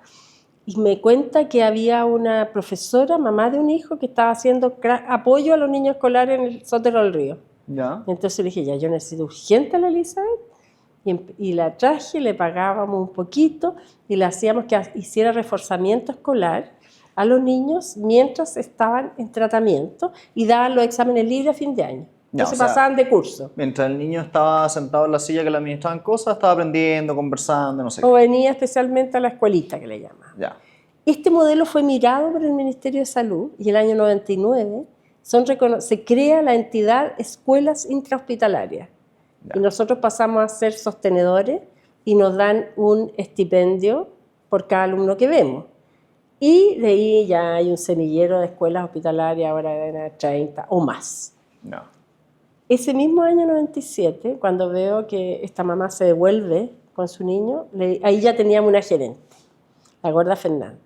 y me cuenta que había una profesora, mamá de un hijo, que estaba haciendo apoyo a los niños escolares en el Sotero del Río. Ya. Entonces le dije, ya, yo necesito urgente a la Elizabeth, y la traje, le pagábamos un poquito, y le hacíamos que hiciera reforzamiento escolar a los niños mientras estaban en tratamiento, y daban los exámenes libres a fin de año. Entonces pasaban de curso. Mientras el niño estaba sentado en la silla que le administraban cosas, estaba aprendiendo, conversando, no sé qué. O venía especialmente a la escuelita, que le llaman. Ya. Este modelo fue mirado por el Ministerio de Salud y el año 99 se crea la entidad Escuelas Intrahospitalarias. Ya. Y nosotros pasamos a ser sostenedores y nos dan un estipendio por cada alumno que vemos. Y de ahí ya hay un semillero de escuelas hospitalarias, ahora de 30 o más. No. Ese mismo año 97, cuando veo que esta mamá se devuelve con su niño, ahí ya teníamos una gerente, la gorda Fernández.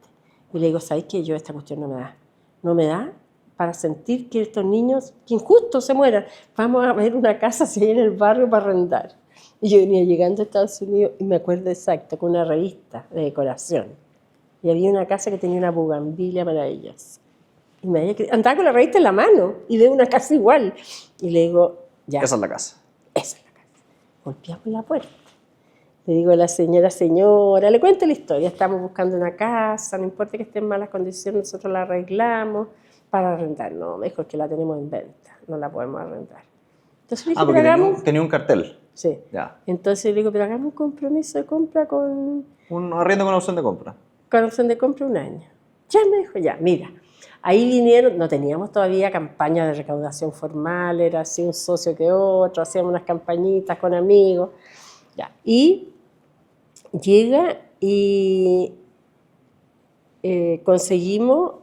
Y le digo, ¿sabes qué? Yo esta cuestión no me da para sentir que estos niños, que injusto se mueran. Vamos a ver una casa así en el barrio para arrendar. Y yo venía llegando a Estados Unidos y me acuerdo exacto, con una revista de decoración. Y había una casa que tenía una bugambilia maravillosa. Y andaba con la revista en la mano y veo una casa igual. Y le digo, ya. Esa es la casa. Esa es la casa. Golpeamos la puerta. Le digo a la señora, le cuento la historia. Estamos buscando una casa, no importa que esté en malas condiciones, nosotros la arreglamos para arrendar. No, mejor que la tenemos en venta, no la podemos arrendar. Entonces le dije, porque tenía un cartel. Sí. Ya. Entonces le digo, pero hagamos un compromiso de compra con Un arriendo con opción de compra. opción de compra un año. Ya me dijo, ya, mira. Ahí vinieron, no teníamos todavía campaña de recaudación formal, era así un socio que otro, hacíamos unas campañitas con amigos. Ya. Y llega y conseguimos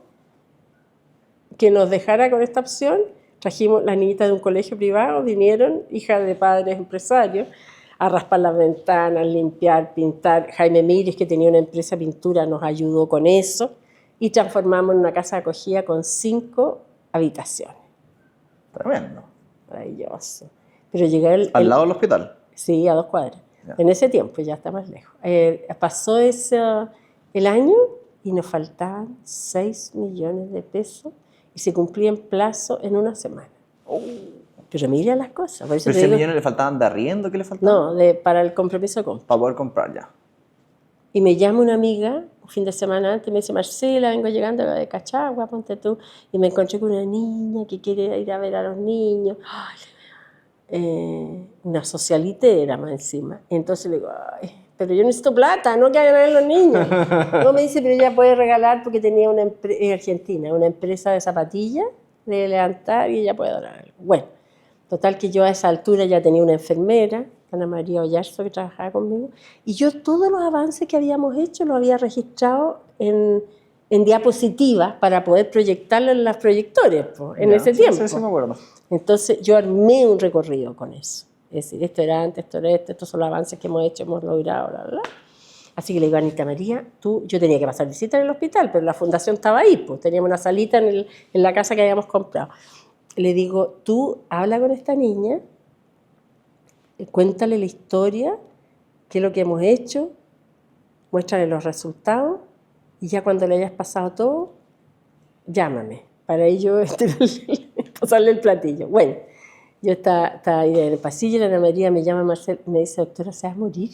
que nos dejara con esta opción. Trajimos las niñitas de un colegio privado, vinieron, hijas de padres empresarios, a raspar las ventanas, limpiar, pintar. Jaime Mires, que tenía una empresa de pintura, nos ayudó con eso y transformamos en una casa de acogida con 5 habitaciones. Tremendo. Maravilloso. Pero llegué ¿Al lado del hospital? Sí, a 2 cuadras. Ya. En ese tiempo, ya está más lejos. Pasó el año y nos faltaban 6 millones de pesos y se cumplía en plazo en una semana. Pero mira las cosas. Por eso ¿Pero te ese digo, millones le faltaban de arriendo? ¿Qué le faltaban? no, para el compromiso de compra. Para poder comprar ya. Y me llama una amiga un fin de semana antes y me dice, Marcela, vengo llegando de Cachagua, ponte tú. Y me encontré con una niña que quiere ir a ver a los niños. Una socialitera más encima. Entonces le digo, ay, pero yo necesito plata, no que hagan los niños. No, me dice, pero ella puede regalar porque tenía una en Argentina, una empresa de zapatillas, de levantar y ella puede donar algo. Bueno, total que yo a esa altura ya tenía una enfermera, Ana María Ollarzo, que trabajaba conmigo, y yo todos los avances que habíamos hecho los había registrado en diapositivas para poder proyectarlo en los proyectores en ese tiempo. Sí, me acuerdo. Entonces yo armé un recorrido con eso. Es decir, esto era antes, esto era esto, estos son los avances que hemos hecho, hemos logrado, bla, bla, bla. Así que le digo a Anita María, yo tenía que pasar visita en el hospital, pero la fundación estaba ahí, pues teníamos una salita en la casa que habíamos comprado. Le digo, tú habla con esta niña, cuéntale la historia, qué es lo que hemos hecho, muéstrale los resultados, y ya cuando le hayas pasado todo, llámame, para ello pasarle el platillo. Bueno, yo estaba ahí en el pasillo y la Ana María me llama Marcel y me dice, doctora, ¿se va a morir?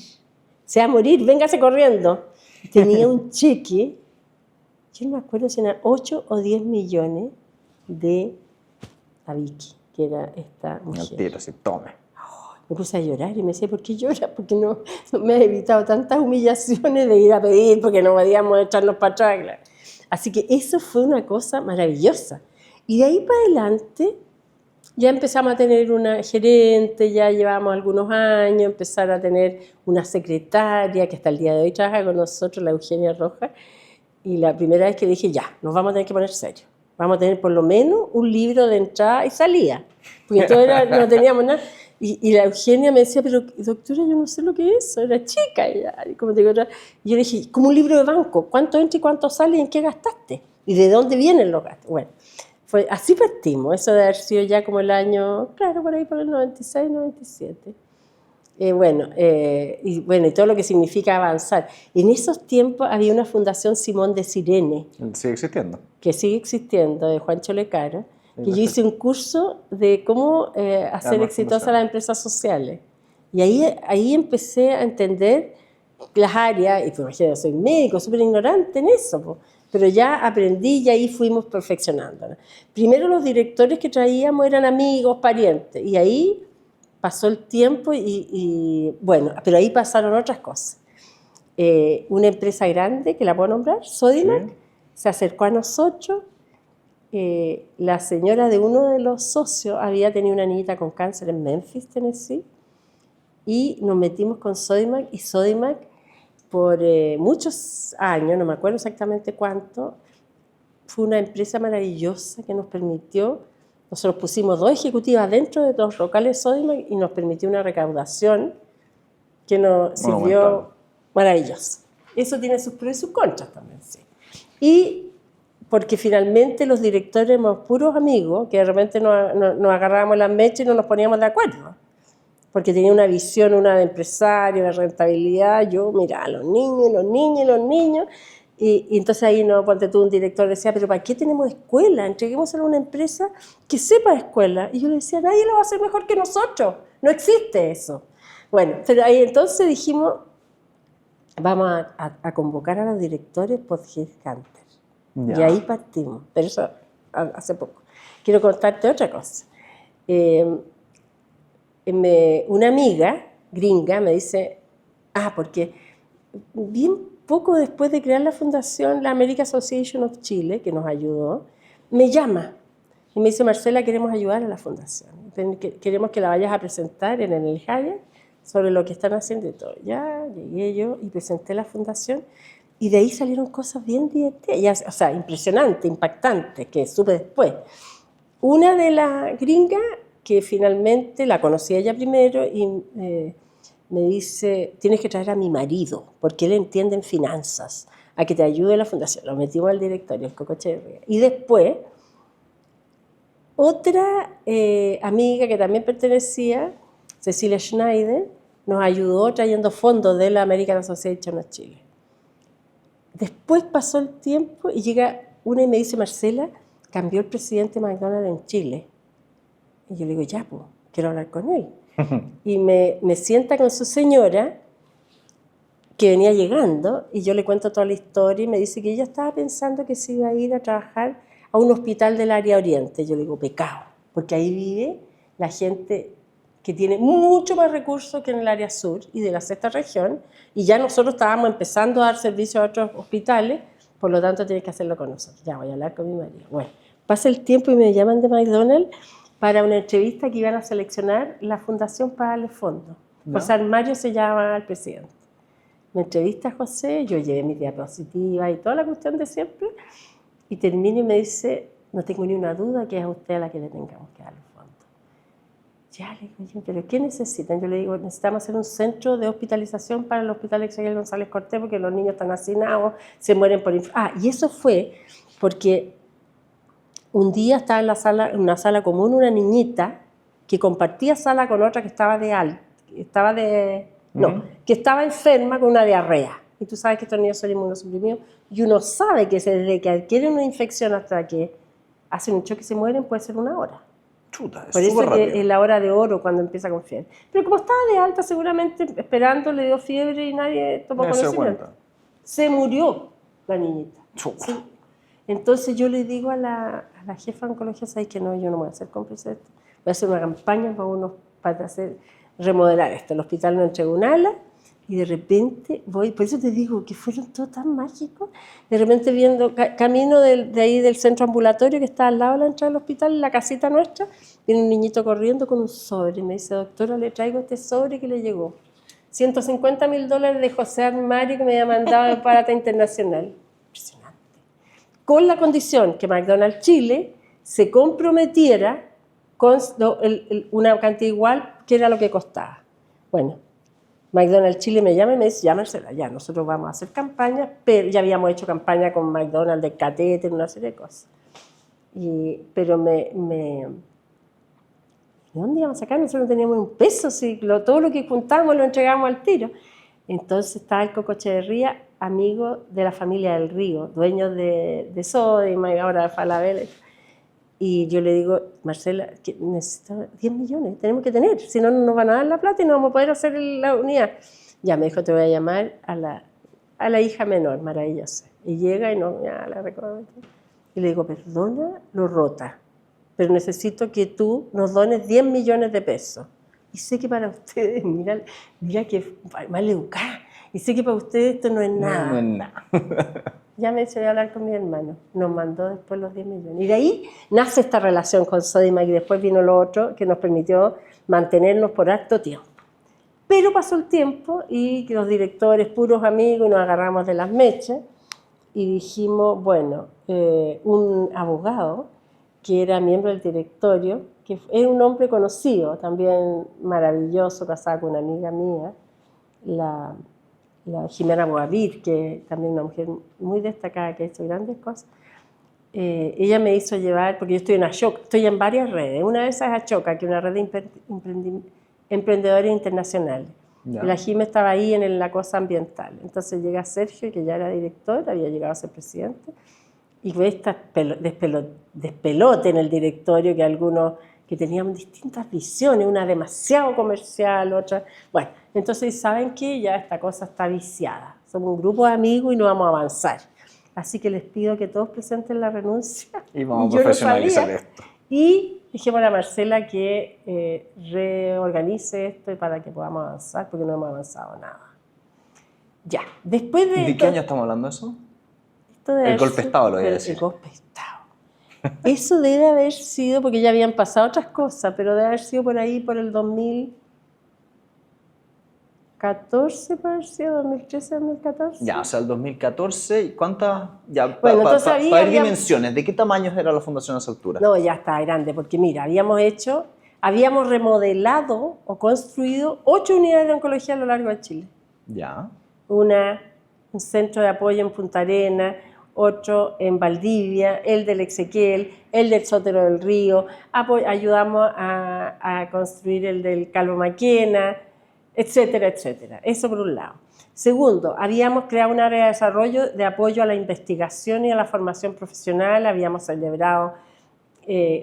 Se va a morir, véngase corriendo. Tenía un cheque, yo no me acuerdo si eran 8 o 10 millones de a Vicky, que era esta mujer. El tiro, sí, tome. Me puse a llorar y me decía, ¿por qué lloras? Porque no me has evitado tantas humillaciones de ir a pedir, porque no podíamos echarnos para atrás. Claro. Así que eso fue una cosa maravillosa. Y de ahí para adelante ya empezamos a tener una gerente, ya llevamos algunos años, empezar a tener una secretaria que hasta el día de hoy trabaja con nosotros, la Eugenia Rojas. Y la primera vez que dije, ya, nos vamos a tener que poner serios. Vamos a tener por lo menos un libro de entrada y salida. Porque todo no teníamos nada. Y la Eugenia me decía, pero doctora, yo no sé lo que es eso, era chica. Y como te digo, y yo le dije, como un libro de banco, ¿cuánto entra y cuánto sale y en qué gastaste? ¿Y de dónde vienen los gastos? Bueno, así partimos, eso de haber sido ya como el año, claro, por ahí por el 96, 97. Y todo lo que significa avanzar. En esos tiempos había una fundación Simón de Sirene. ¿Sigue existiendo? Que sigue existiendo, de Juancho Lecaro, que yo hice un curso de cómo hacer exitosas las empresas sociales. Y ahí empecé a entender las áreas, y pues imagínate, soy médico, súper ignorante en eso, pero ya aprendí y ahí fuimos perfeccionando. Primero los directores que traíamos eran amigos, parientes, y ahí pasó el tiempo pero ahí pasaron otras cosas. Una empresa grande, que la puedo nombrar, Sodimac, sí, se acercó a nosotros. La señora de uno de los socios había tenido una niñita con cáncer en Memphis, Tennessee, y nos metimos con Sodimac, y Sodimac por muchos años, no me acuerdo exactamente cuánto, fue una empresa maravillosa que nos permitió, nosotros pusimos 2 ejecutivas dentro de los locales Sodimac y nos permitió una recaudación que nos sirvió maravillosa. Eso tiene sus pros y sus contras también, sí. Y porque finalmente los directores éramos puros amigos, que de repente nos agarrábamos las mechas y no nos poníamos de acuerdo, porque tenía una visión, una de empresario, de rentabilidad, yo miraba a los niños, y entonces ahí ponte tú, un director decía, pero ¿para qué tenemos escuela? Entreguémosela a una empresa que sepa escuela. Y yo le decía, nadie lo va a hacer mejor que nosotros, no existe eso. Bueno, pero ahí entonces dijimos, vamos a convocar a los directores post-Headhunter. Y ahí partimos, pero eso hace poco. Quiero contarte otra cosa. una amiga gringa me dice, porque bien poco después de crear la fundación, la American Association of Chile, que nos ayudó, me llama y me dice, Marcela, queremos ayudar a la fundación. Queremos que la vayas a presentar en el Hyatt sobre lo que están haciendo y todo. Ya llegué yo y presenté la fundación y de ahí salieron cosas bien divertidas, o sea, impresionantes, impactantes, que supe después. Una de las gringas, que finalmente la conocí ella primero y me dice, tienes que traer a mi marido, porque él entiende en finanzas, a que te ayude la fundación. Lo metimos al directorio, el Coco Echeverría. Y después, otra amiga que también pertenecía, Cecilia Schneider, nos ayudó trayendo fondos de la American Association of Chile. Después pasó el tiempo y llega una y me dice, Marcela, cambió el presidente McDonald's en Chile. Y yo le digo, ya, pues, quiero hablar con él. Y me sienta con su señora, que venía llegando, y yo le cuento toda la historia, y me dice que ella estaba pensando que se iba a ir a trabajar a un hospital del área oriente. Yo le digo, pecado, porque ahí vive la gente que tiene mucho más recursos que en el área sur y de la sexta región, y ya nosotros estábamos empezando a dar servicio a otros hospitales, por lo tanto tienes que hacerlo con nosotros. Ya voy a hablar con mi marido. Bueno, pasa el tiempo y me llaman de McDonald's para una entrevista que iban a seleccionar la fundación para darle fondos. ¿No? José Armario se llama el presidente. Me entrevista a José, yo llevé mi diapositiva y toda la cuestión de siempre, y termino y me dice, no tengo ni una duda que es a usted a la que le tengamos que dar los fondos. Ya le digo yo, ¿pero qué necesitan? Yo le digo, necesitamos hacer un centro de hospitalización para el hospital Xavier González Cortés, porque los niños están hacinados, se mueren por... y eso fue porque un día estaba en una sala común una niñita que compartía sala con otra que estaba que estaba enferma con una diarrea. Y tú sabes que estos niños son inmunosuprimidos y uno sabe que desde que adquieren una infección hasta que hacen un choque y se mueren puede ser una hora. Chuta, por eso que es la hora de oro cuando empieza con fiebre. Pero como estaba de alta, seguramente esperando, le dio fiebre y nadie tomó conocimiento. Se murió la niñita. ¿Sí? Entonces yo le digo a la jefa de oncología, ¿sabes que no? Yo no voy a hacer cómplice de esto. Voy a hacer una campaña para remodelar esto. El hospital no entregó un ala y de repente voy, por eso te digo que fueron todos tan mágicos. De repente viendo, camino de ahí del centro ambulatorio que está al lado de la entrada del hospital, en la casita nuestra, viene un niñito corriendo con un sobre y me dice, doctora, le traigo este sobre que le llegó. $150.000 de José Armario que me había mandado de Parata Internacional. Impresionante. Con la condición que McDonald's Chile se comprometiera con una cantidad igual que era lo que costaba. Bueno, McDonald's Chile me llama y me dice, ya Marcela, ya nosotros vamos a hacer campañas, pero ya habíamos hecho campaña con McDonald's de catéter, una serie de cosas. Pero ¿de dónde íbamos a sacar? Nosotros no teníamos un peso, si todo lo que juntamos lo entregamos al tiro. Entonces estaba el Coco Echeverría, amigo de la familia del Río, dueño de Sodima y ahora de Falabella. Y yo le digo, Marcela, que necesito 10 millones, tenemos que tener, si no, no nos van a dar la plata y no vamos a poder hacer la unidad. Ya me dijo, te voy a llamar a la hija menor, maravillosa. Y llega y ya la recuerdo. Y le digo, perdona lo rota, pero necesito que tú nos dones 10 millones de pesos. Y sé que para ustedes, mira que mal educada, y sé que para ustedes esto no es nada. No es nada. Ya me hice hablar con mi hermano, nos mandó después los 10 millones. Y de ahí nace esta relación con Sodimac y después vino lo otro que nos permitió mantenernos por harto tiempo. Pero pasó el tiempo y los directores, puros amigos, nos agarramos de las mechas y dijimos, bueno, un abogado que era miembro del directorio, que era un hombre conocido, también maravilloso, casado con una amiga mía, la Jimena Boavir, que también es una mujer muy destacada, que ha hecho grandes cosas. Ella me hizo llevar, porque yo estoy en Ashoka, estoy en varias redes. Una de esas es Ashoka, que es una red de emprendedores internacionales. Y la Jimena estaba ahí en la cosa ambiental. Entonces llega Sergio, que ya era director, había llegado a ser presidente, y ve esta despelote en el directorio, que algunos que teníamos distintas visiones, una demasiado comercial, otra... Bueno, entonces saben que ya esta cosa está viciada. Somos un grupo de amigos y no vamos a avanzar. Así que les pido que todos presenten la renuncia. Y vamos a profesionalizar esto. Y dijimos a Marcela que reorganice esto para que podamos avanzar, porque no hemos avanzado nada. Ya, después de... ¿De qué año estamos hablando de eso? El golpe de Estado, lo voy a decir. El golpe de Estado. Eso debe haber sido, porque ya habían pasado otras cosas, pero debe haber sido por ahí, por el 2014, parecía, 2013, 2014. Ya, o sea, el 2014, ¿y cuántas? Ya, Bueno, para entonces ver dimensiones, ¿de qué tamaños era la fundación a esa altura? No, ya está grande, porque mira, habíamos remodelado o construido 8 unidades de oncología a lo largo de Chile. Ya. Un centro de apoyo en Punta Arenas, otro en Valdivia, el del Exequiel, el del Sotero del Río, ayudamos a construir el del Calvo Maquena, etcétera, etcétera. Eso por un lado. Segundo, habíamos creado un área de desarrollo de apoyo a la investigación y a la formación profesional, habíamos celebrado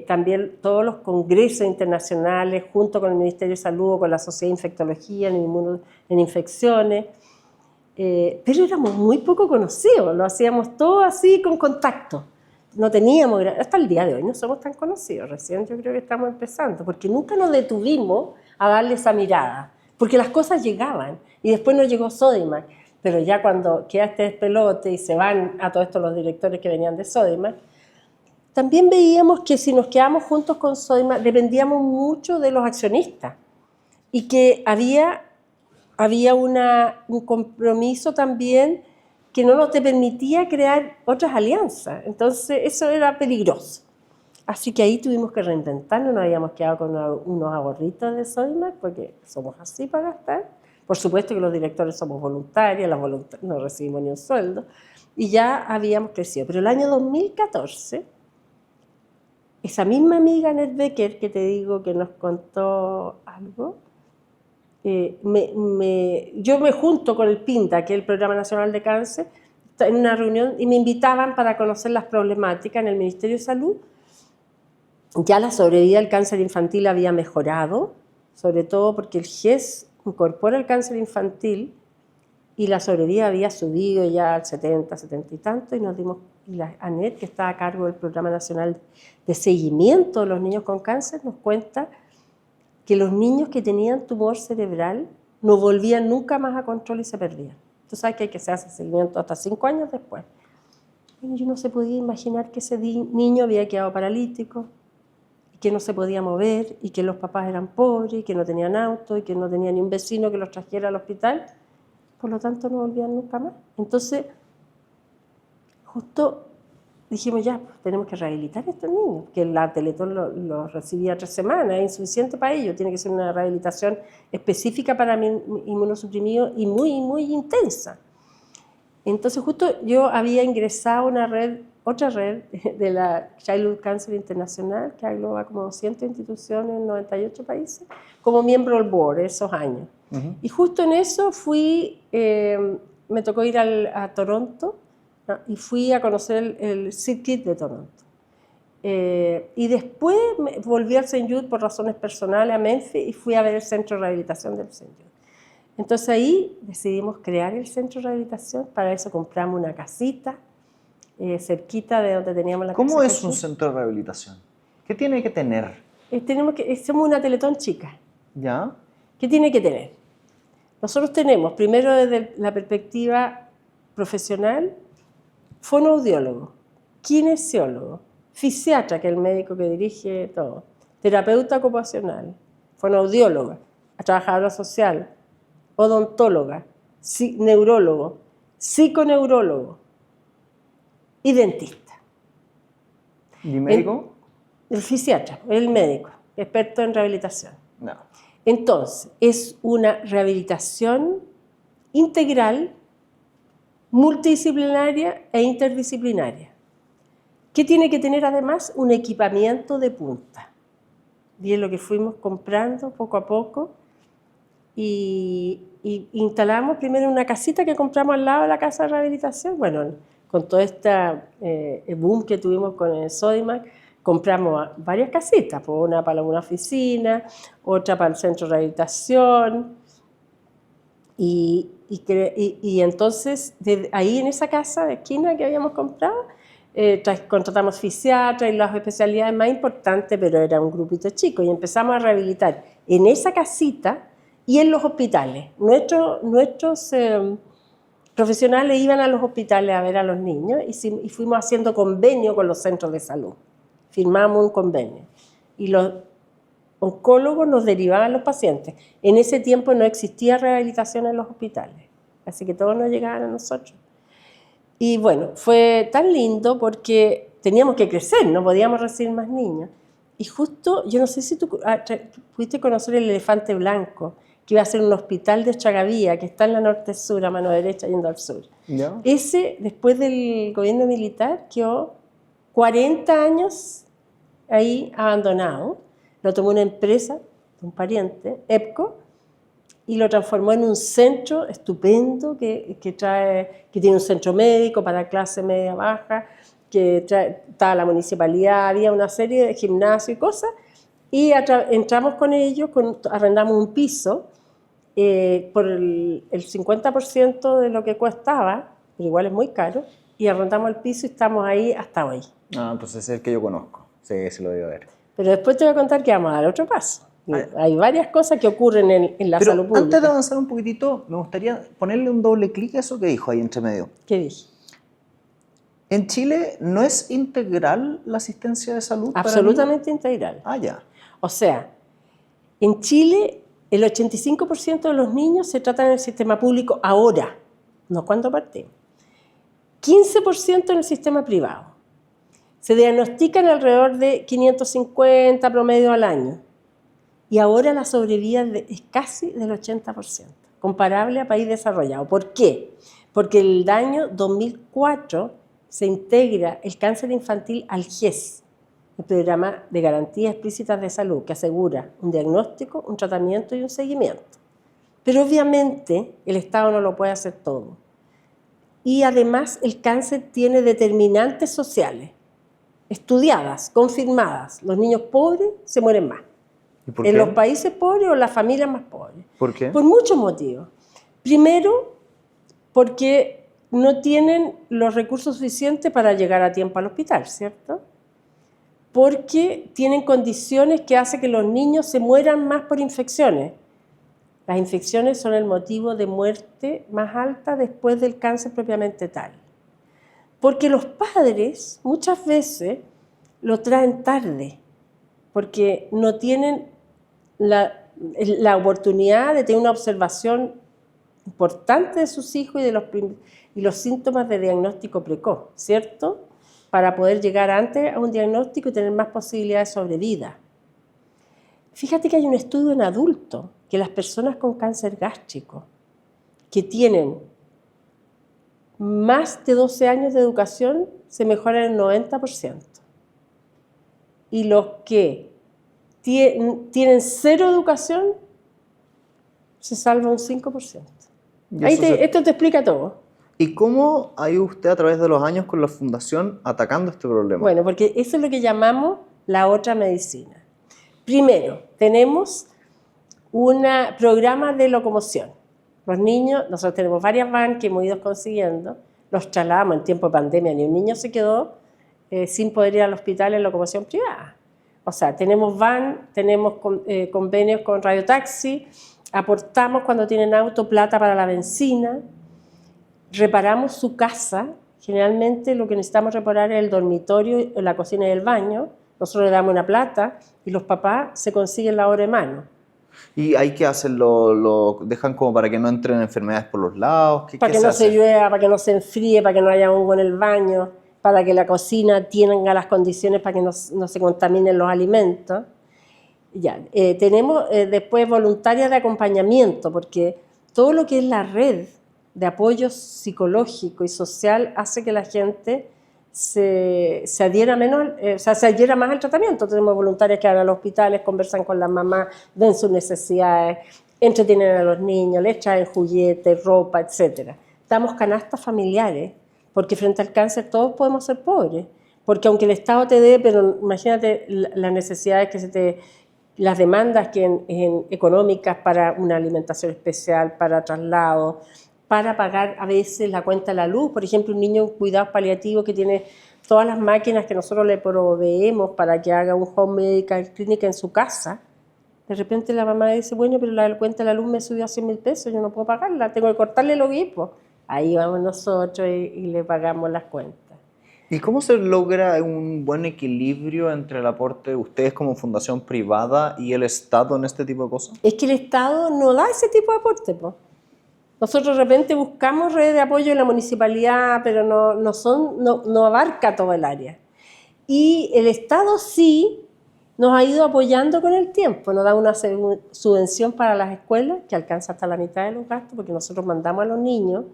también todos los congresos internacionales junto con el Ministerio de Salud, con la Sociedad de Infectología, en infecciones, pero éramos muy poco conocidos, lo hacíamos todo así con contacto. No teníamos, hasta el día de hoy no somos tan conocidos, recién yo creo que estamos empezando, porque nunca nos detuvimos a darle esa mirada, porque las cosas llegaban, y después nos llegó Sodimac, pero ya cuando queda este despelote y se van a todos estos los directores que venían de Sodimac, también veíamos que si nos quedamos juntos con Sodimac dependíamos mucho de los accionistas, y que había un compromiso también que no nos permitía crear otras alianzas. Entonces, eso era peligroso. Así que ahí tuvimos que reinventarnos, nos habíamos quedado con unos ahorritos de Sodimac, porque somos así para gastar. Por supuesto que los directores somos voluntarios, no recibimos ni un sueldo, y ya habíamos crecido. Pero el año 2014, esa misma amiga Annette Becker, que te digo que nos contó algo, yo me junto con el PINDA, que es el Programa Nacional de Cáncer, en una reunión y me invitaban para conocer las problemáticas en el Ministerio de Salud. Ya la sobrevida del cáncer infantil había mejorado, sobre todo porque el GES incorpora el cáncer infantil y la sobrevida había subido ya al 70, 70 y tanto, y la ANET, que está a cargo del Programa Nacional de Seguimiento de los Niños con Cáncer, nos cuenta que los niños que tenían tumor cerebral no volvían nunca más a control y se perdían. Tú sabes que se hace seguimiento hasta 5 años después. Y yo no se podía imaginar que ese niño había quedado paralítico, y que no se podía mover, y que los papás eran pobres, y que no tenían auto, y que no tenía ni un vecino que los trajera al hospital. Por lo tanto, no volvían nunca más. Entonces, justo dijimos, ya, pues, tenemos que rehabilitar a estos niños, que la Teletón los recibía 3 semanas, es insuficiente para ellos, tiene que ser una rehabilitación específica para inmunosuprimidos y muy, muy intensa. Entonces, justo yo había ingresado a otra red de la Childhood Cancer Internacional, que agloba como 200 instituciones en 98 países, como miembro del board esos años. Uh-huh. Y justo en eso me tocó ir a Toronto, y fui a conocer el CIRCIT de Toronto. Y después volví al St. Jude por razones personales a Memphis y fui a ver el centro de rehabilitación del St. Jude. Entonces ahí decidimos crear el centro de rehabilitación, para eso compramos una casita cerquita de donde teníamos la casa. ¿Cómo es un centro de rehabilitación? ¿Qué tiene que tener? Somos una Teletón chica. ¿Ya? ¿Qué tiene que tener? Nosotros tenemos, primero desde la perspectiva profesional, fonoaudiólogo, kinesiólogo, fisiatra, que es el médico que dirige todo, terapeuta ocupacional, fonoaudióloga, trabajadora social, odontóloga, neurólogo, psiconeurólogo y dentista. ¿Y médico? El fisiatra, el médico, experto en rehabilitación. No. Entonces, es una rehabilitación integral, multidisciplinaria e interdisciplinaria. ¿Qué tiene que tener además? Un equipamiento de punta. Y es lo que fuimos comprando poco a poco y instalamos primero una casita que compramos al lado de la casa de rehabilitación. Bueno, con todo este boom que tuvimos con el Sodimac, compramos varias casitas, una para una oficina, otra para el centro de rehabilitación, y entonces ahí en esa casa de esquina que habíamos comprado, contratamos fisiatras y las especialidades más importantes, pero era un grupito chico y empezamos a rehabilitar en esa casita y en los hospitales. Nuestros profesionales iban a los hospitales a ver a los niños y fuimos haciendo convenio con los centros de salud. Firmamos un convenio y los oncólogos nos derivaban los pacientes. En ese tiempo no existía rehabilitación en los hospitales, así que todos nos llegaban a nosotros. Y bueno, fue tan lindo porque teníamos que crecer, no podíamos recibir más niños. Y justo, yo no sé si tú pudiste conocer el Elefante Blanco, que iba a ser un hospital de Chagavía, que está en la norte-sur, a mano derecha, yendo al sur. ¿Ya? Ese, después del gobierno militar, quedó 40 años ahí abandonado. Lo tomó una empresa, un pariente, EPCO, y lo transformó en un centro estupendo que tiene un centro médico para clase media baja, que estaba la municipalidad, había una serie de gimnasios y cosas, y entramos con ellos, arrendamos un piso por el 50% de lo que costaba, pero igual es muy caro, y arrendamos el piso y estamos ahí hasta hoy. Ah, entonces es el que yo conozco, sí, se lo debo ver. Pero después te voy a contar que vamos a dar otro paso. Hay varias cosas que ocurren en la salud pública. Antes de avanzar un poquitito, me gustaría ponerle un doble clic a eso que dijo ahí entre medio. ¿Qué dije? ¿En Chile no es integral la asistencia de salud? Absolutamente integral. Ah, ya. O sea, en Chile el 85% de los niños se tratan en el sistema público ahora, no cuando partimos. 15% en el sistema privado. Se diagnostican alrededor de 550 promedio al año. Y ahora la sobrevida es casi del 80%, comparable a país desarrollado. ¿Por qué? Porque en el año 2004 se integra el cáncer infantil al GES, el Programa de Garantías Explícitas de Salud, que asegura un diagnóstico, un tratamiento y un seguimiento. Pero obviamente el Estado no lo puede hacer todo. Y además el cáncer tiene determinantes sociales, estudiadas, confirmadas. Los niños pobres se mueren más. ¿Y por qué? En los países pobres o las familias más pobres. ¿Por qué? Por muchos motivos. Primero, porque no tienen los recursos suficientes para llegar a tiempo al hospital, ¿cierto? Porque tienen condiciones que hacen que los niños se mueran más por infecciones. Las infecciones son el motivo de muerte más alta después del cáncer propiamente tal. Porque los padres muchas veces lo traen tarde, porque no tienen la oportunidad de tener una observación importante de sus hijos y los síntomas de diagnóstico precoz, ¿cierto? Para poder llegar antes a un diagnóstico y tener más posibilidades de sobrevida. Fíjate que hay un estudio en adultos que las personas con cáncer gástrico que tienen más de 12 años de educación se mejoran en 90%. Y los que tienen cero educación se salva un 5%. Esto te explica todo. ¿Y cómo ha ido usted a través de los años con la fundación atacando este problema? Bueno, porque eso es lo que llamamos la otra medicina. Primero, tenemos un programa de locomoción. Los niños, nosotros tenemos varias van que hemos ido consiguiendo, los trasladamos en tiempo de pandemia, ni un niño se quedó sin poder ir al hospital en locomoción privada. O sea, tenemos van, tenemos convenios con radiotaxi, aportamos cuando tienen auto plata para la benzina, reparamos su casa, generalmente lo que necesitamos reparar es el dormitorio, la cocina y el baño, nosotros le damos una plata y los papás se consiguen la hora de mano. ¿Y hay que hacerlo, lo dejan como para que no entren enfermedades por los lados? Para que no se llueva, para que no se enfríe, para que no haya hongo en el baño, para que la cocina tenga las condiciones para que no se contaminen los alimentos. Ya, tenemos después voluntarias de acompañamiento, porque todo lo que es la red de apoyo psicológico y social hace que la gente se adhiera se adhiera más al tratamiento. Tenemos voluntarias que van a los hospitales, conversan con las mamás, ven sus necesidades, entretienen a los niños, les traen juguetes, ropa, etc. Damos canastas familiares, porque frente al cáncer todos podemos ser pobres, porque aunque el Estado te dé, pero imagínate las necesidades las demandas económicas para una alimentación especial, para traslado, para pagar a veces la cuenta de la luz. Por ejemplo, un niño en cuidados paliativos que tiene todas las máquinas que nosotros le proveemos para que haga un home medical clinic en su casa, de repente la mamá dice, bueno, pero la cuenta de la luz me subió a 100.000 pesos, yo no puedo pagarla, tengo que cortarle el obispo. Ahí vamos nosotros y le pagamos las cuentas. ¿Y cómo se logra un buen equilibrio entre el aporte de ustedes como fundación privada y el Estado en este tipo de cosas? Es que el Estado no da ese tipo de aporte, pues. Nosotros de repente buscamos redes de apoyo en la municipalidad, pero no abarca todo el área. Y el Estado sí nos ha ido apoyando con el tiempo, nos da una subvención para las escuelas que alcanza hasta la mitad de los gastos, porque nosotros mandamos a los niños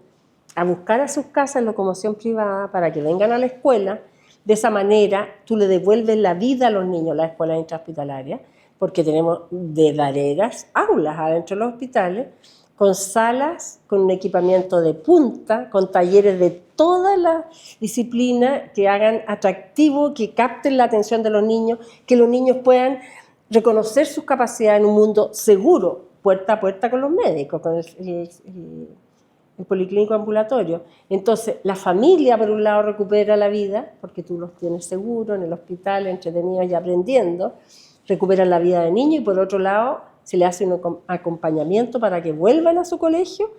a buscar a sus casas en locomoción privada para que vengan a la escuela. De esa manera tú le devuelves la vida a los niños a las escuelas intrahospitalarias, porque tenemos verdaderas aulas adentro de los hospitales, con salas, con un equipamiento de punta, con talleres de todas las disciplinas que hagan atractivo, que capten la atención de los niños, que los niños puedan reconocer sus capacidades en un mundo seguro, puerta a puerta con los médicos, con el policlínico ambulatorio. Entonces, la familia, por un lado, recupera la vida, porque tú los tienes seguros en el hospital, entretenidos y aprendiendo, recuperan la vida del niño, y por otro lado, se le hace un acompañamiento para que vuelvan a su colegio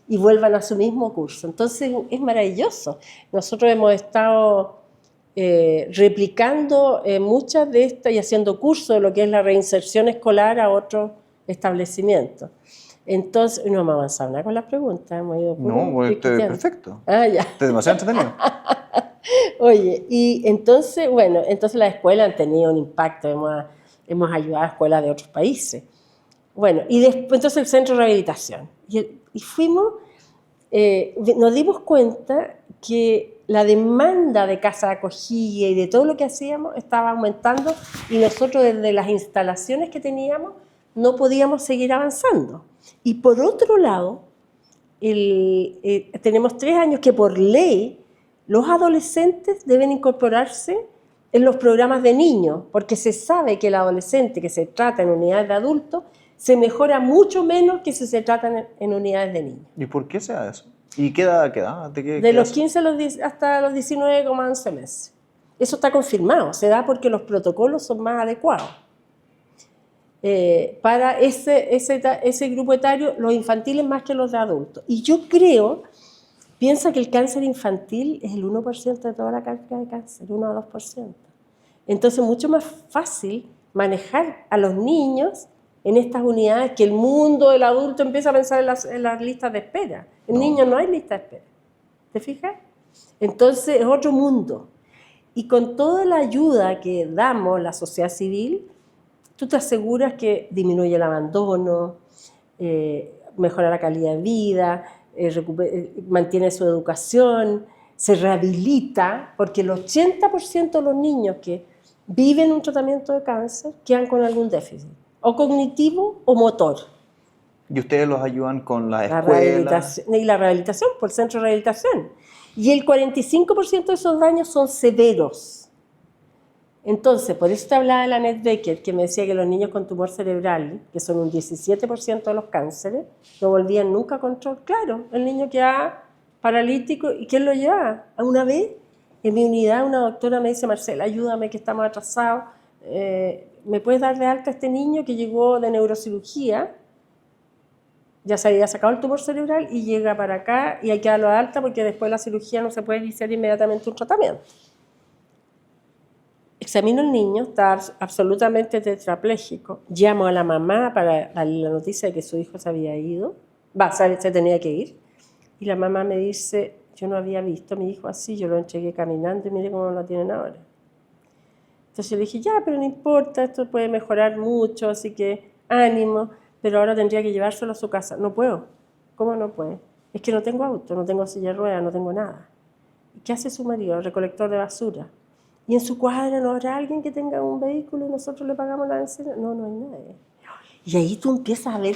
y vuelvan a su mismo curso. Entonces, es maravilloso. Nosotros hemos estado replicando muchas de estas y haciendo cursos de lo que es la reinserción escolar a otros establecimientos. Entonces, no hemos avanzado nada con las preguntas, hemos ido No, perfecto. Ah, ya. Está demasiado entretenido. Oye, y entonces, bueno, entonces las escuelas han tenido un impacto, hemos ayudado a escuelas de otros países. Bueno, y después entonces el centro de rehabilitación. Y fuimos, nos dimos cuenta que la demanda de casa de acogida y de todo lo que hacíamos estaba aumentando, y nosotros desde las instalaciones que no podíamos seguir avanzando. Y por otro lado, tenemos 3 años que por ley los adolescentes deben incorporarse en los programas de niños, porque se sabe que el adolescente que se trata en unidades de adultos se mejora mucho menos que si se tratan en unidades de niños. ¿Y por qué se da eso? ¿Y qué edad queda? De los 15 hasta los 19,11 meses. Eso está confirmado, se da porque los protocolos son más adecuados. Para ese grupo etario, los infantiles más que los de adultos. Y yo piensa que el cáncer infantil es el 1% de toda la carga de cáncer, 1 o 2%. Entonces es mucho más fácil manejar a los niños en estas unidades, que el mundo del adulto empieza a pensar en las listas de espera. En niños no hay lista de espera. ¿Te fijas? Entonces es otro mundo. Y con toda la ayuda que damos la sociedad civil, tú te aseguras que disminuye el abandono, mejora la calidad de vida, mantiene su educación, se rehabilita, porque el 80% de los niños que viven un tratamiento de cáncer quedan con algún déficit, o cognitivo o motor. ¿Y ustedes los ayudan con la escuela? Y la rehabilitación, por el centro de rehabilitación. Y el 45% de esos daños son severos. Entonces, por eso te hablaba de la Annette Becker, que me decía que los niños con tumor cerebral, que son un 17% de los cánceres, no volvían nunca a control. Claro, el niño queda paralítico. ¿Y quién lo lleva? Una vez, en mi unidad, una doctora me dice, Marcela, ayúdame que estamos atrasados. ¿Me puedes dar de alta a este niño que llegó de neurocirugía? Ya se había sacado el tumor cerebral y llega para acá y hay que darlo de alta porque después de la cirugía no se puede iniciar inmediatamente un tratamiento. Examino al niño, está absolutamente tetrapléjico. Llamo a la mamá para darle la noticia de que su hijo se había ido. Se tenía que ir. Y la mamá me dice, yo no había visto a mi hijo así, yo lo entregué caminando y mire cómo lo tienen ahora. Entonces yo le dije, ya, pero no importa, esto puede mejorar mucho, así que ánimo, pero ahora tendría que llevárselo a su casa. No puedo. ¿Cómo no puede? Es que no tengo auto, no tengo silla de ruedas, no tengo nada. ¿Y qué hace su marido? El recolector de basura. ¿Y en su cuadra no habrá alguien que tenga un vehículo y nosotros le pagamos la benzina? No, no hay nadie. Y ahí tú empiezas a ver,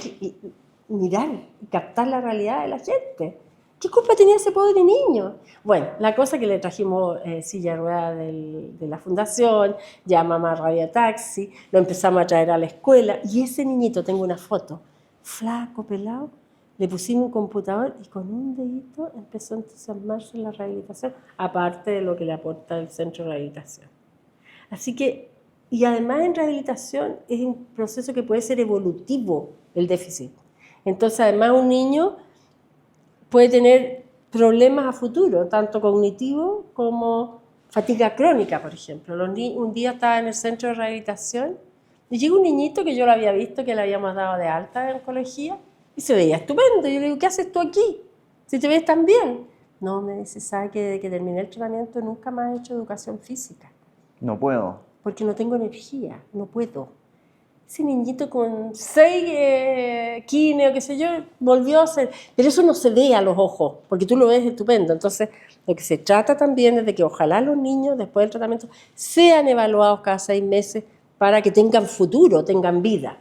mirar y captar la realidad de la gente. ¿Qué culpa tenía ese pobre niño? Bueno, la cosa que le trajimos silla de ruedas de la fundación, ya mamá radio taxi, lo empezamos a traer a la escuela, y ese niñito, tengo una foto, flaco, pelado, Le pusimos un computador y con un dedito empezó a entusiasmarse en la rehabilitación, aparte de lo que le aporta el centro de rehabilitación. Así que, y además en rehabilitación es un proceso que puede ser evolutivo el déficit. Entonces, además un niño puede tener problemas a futuro, tanto cognitivo como fatiga crónica, por ejemplo. Un día estaba en el centro de rehabilitación y llegó un niñito que yo lo había visto, que le habíamos dado de alta en oncología, y se veía estupendo. Yo le digo, ¿qué haces tú aquí? Si te ves tan bien. No, me dice, ¿sabe que desde que terminé el tratamiento nunca más he hecho educación física? No puedo. Porque no tengo energía, no puedo. Ese niñito con 6 quine o qué sé yo, volvió a ser... Pero eso no se ve a los ojos, porque tú lo ves estupendo. Entonces, lo que se trata también es de que ojalá los niños, después del tratamiento, sean evaluados cada 6 meses para que tengan futuro, tengan vida.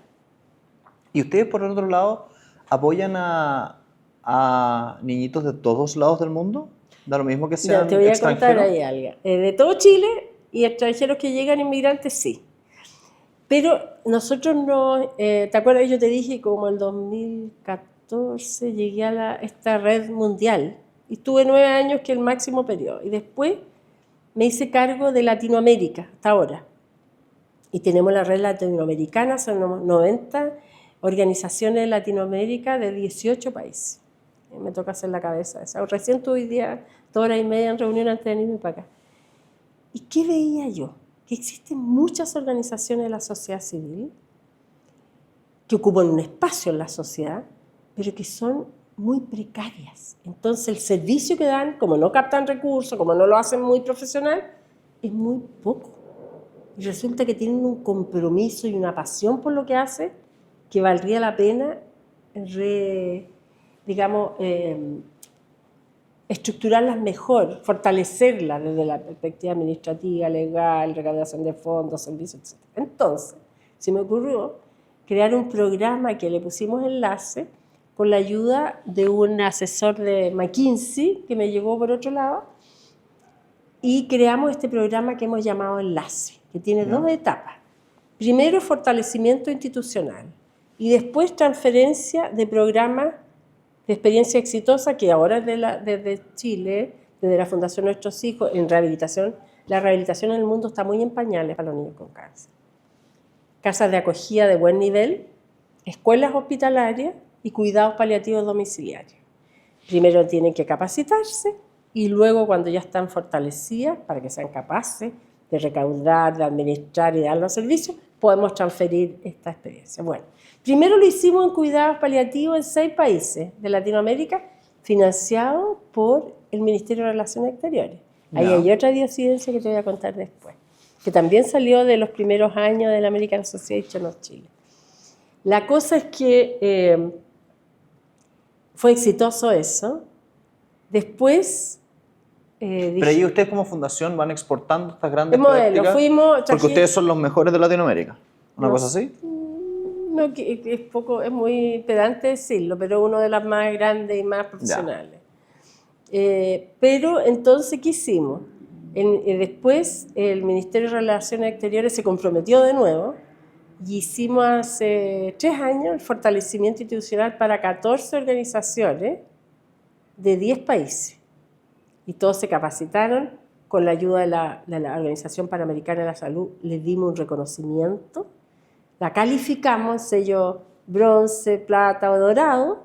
¿Y ustedes, por el otro lado, apoyan a niñitos de todos lados del mundo? ¿Da lo mismo que sean Ya, te voy a contar extranjeros? ahí algo. De todo Chile y extranjeros que llegan, inmigrantes, sí. Pero nosotros no, ¿te acuerdas? Yo te dije como en 2014 llegué a esta red mundial y estuve 9 años, que es el máximo periodo. Y después me hice cargo de Latinoamérica, hasta ahora. Y tenemos la red latinoamericana, son 90 organizaciones de Latinoamérica de 18 países. Me toca hacer la cabeza de esa. Recién tuve hoy día 2 horas y media en reunión antes de venirme para acá. ¿Y qué veía yo? Que existen muchas organizaciones de la sociedad civil que ocupan un espacio en la sociedad, pero que son muy precarias. Entonces el servicio que dan, como no captan recursos, como no lo hacen muy profesional, es muy poco. Y resulta que tienen un compromiso y una pasión por lo que hacen que valdría la pena estructurarlas mejor, fortalecerlas desde la perspectiva administrativa, legal, recaudación de fondos, servicios, etc. Entonces, se me ocurrió crear un programa que le pusimos enlace con la ayuda de un asesor de McKinsey que me llegó por otro lado, y creamos este programa que hemos llamado Enlace, que tiene 2 etapas. Primero, fortalecimiento institucional y después transferencia de programas de experiencia exitosa, que ahora es desde Chile, desde la Fundación Nuestros Hijos, en rehabilitación. La rehabilitación en el mundo está muy en pañales para los niños con cáncer. Casas de acogida de buen nivel, escuelas hospitalarias y cuidados paliativos domiciliarios. Primero tienen que capacitarse y luego, cuando ya están fortalecidas, para que sean capaces de recaudar, de administrar y de dar los servicios, podemos transferir esta experiencia. Bueno, primero lo hicimos en cuidados paliativos en 6 países de Latinoamérica, financiado por el Ministerio de Relaciones Exteriores. Ahí hay otra disidencia que te voy a contar después, que también salió de los primeros años de la American Association of Chile. La cosa es que fue exitoso eso. Después... Pero ahí ustedes como fundación van exportando estas grandes modelo, prácticas porque ustedes son los mejores de Latinoamérica. ¿Una cosa así? No, es muy pedante decirlo, pero uno de las más grandes y más profesionales. Pero entonces, ¿qué hicimos? Después el Ministerio de Relaciones Exteriores se comprometió de nuevo y hicimos hace 3 años el fortalecimiento institucional para 14 organizaciones de 10 países. Y todos se capacitaron con la ayuda de la Organización Panamericana de la Salud. Les dimos un reconocimiento, la calificamos, sello bronce, plata o dorado,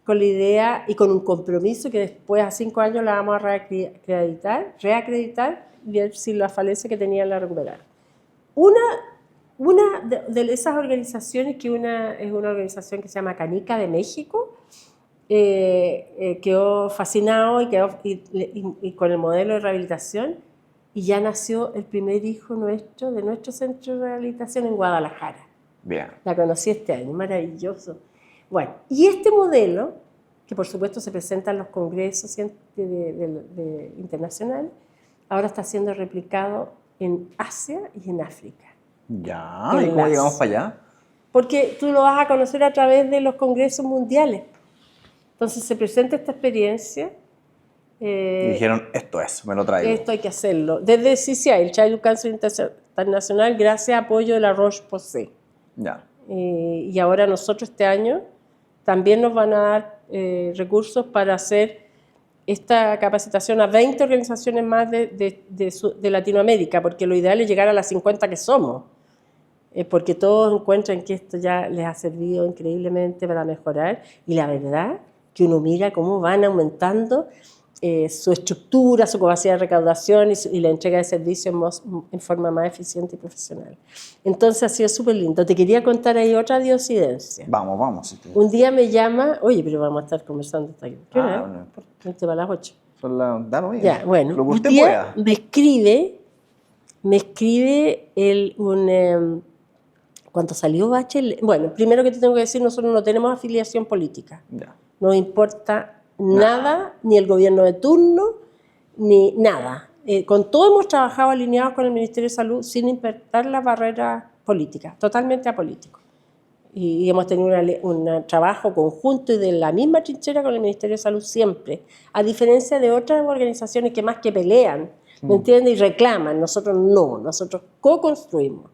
con la idea y con un compromiso que después a 5 años la vamos a reacreditar y ver si la falencia que tenía la recuperar. Una de esas organizaciones, que es una organización que se llama Canica de México, quedó fascinado y con el modelo de rehabilitación, y ya nació el primer hijo nuestro de nuestro centro de rehabilitación en Guadalajara. Bien. La conocí este año, maravilloso. Bueno, y este modelo, que por supuesto se presenta en los congresos internacionales, ahora está siendo replicado en Asia y en África. Ya, ¿y cómo llegamos para allá? Porque tú lo vas a conocer a través de los congresos mundiales. Entonces se presenta esta experiencia. Y dijeron, esto es, me lo traigo. Esto hay que hacerlo. Desde CCI, el Childhood Cancer International, gracias a apoyo de la Roche-Posay. Ya. Y ahora nosotros este año también nos van a dar recursos para hacer esta capacitación a 20 organizaciones más de Latinoamérica, porque lo ideal es llegar a las 50 que somos, porque todos encuentran que esto ya les ha servido increíblemente para mejorar, y la verdad que uno mira cómo van aumentando su estructura, su capacidad de recaudación y la entrega de servicios en forma más eficiente y profesional. Entonces ha sido súper lindo. Te quería contar ahí otra diosidencia. Vamos. Si Un día me llama, oye, pero vamos a estar conversando hasta aquí. ¿Qué hora es? no importa. 20 para las 8. Da lo mismo. Ya, bueno, Lo que un usted día pueda. me escribe cuando salió Bachelet. Bueno, primero que te tengo que decir, nosotros no tenemos afiliación política. Ya. No importa nada, ni el gobierno de turno, ni nada. Con todo hemos trabajado alineados con el Ministerio de Salud sin importar las barreras políticas, totalmente apolíticos. Y hemos tenido un trabajo conjunto y de la misma trinchera con el Ministerio de Salud siempre, a diferencia de otras organizaciones que más que pelean, ¿me entiendes? Y reclaman, nosotros no, nosotros co-construimos.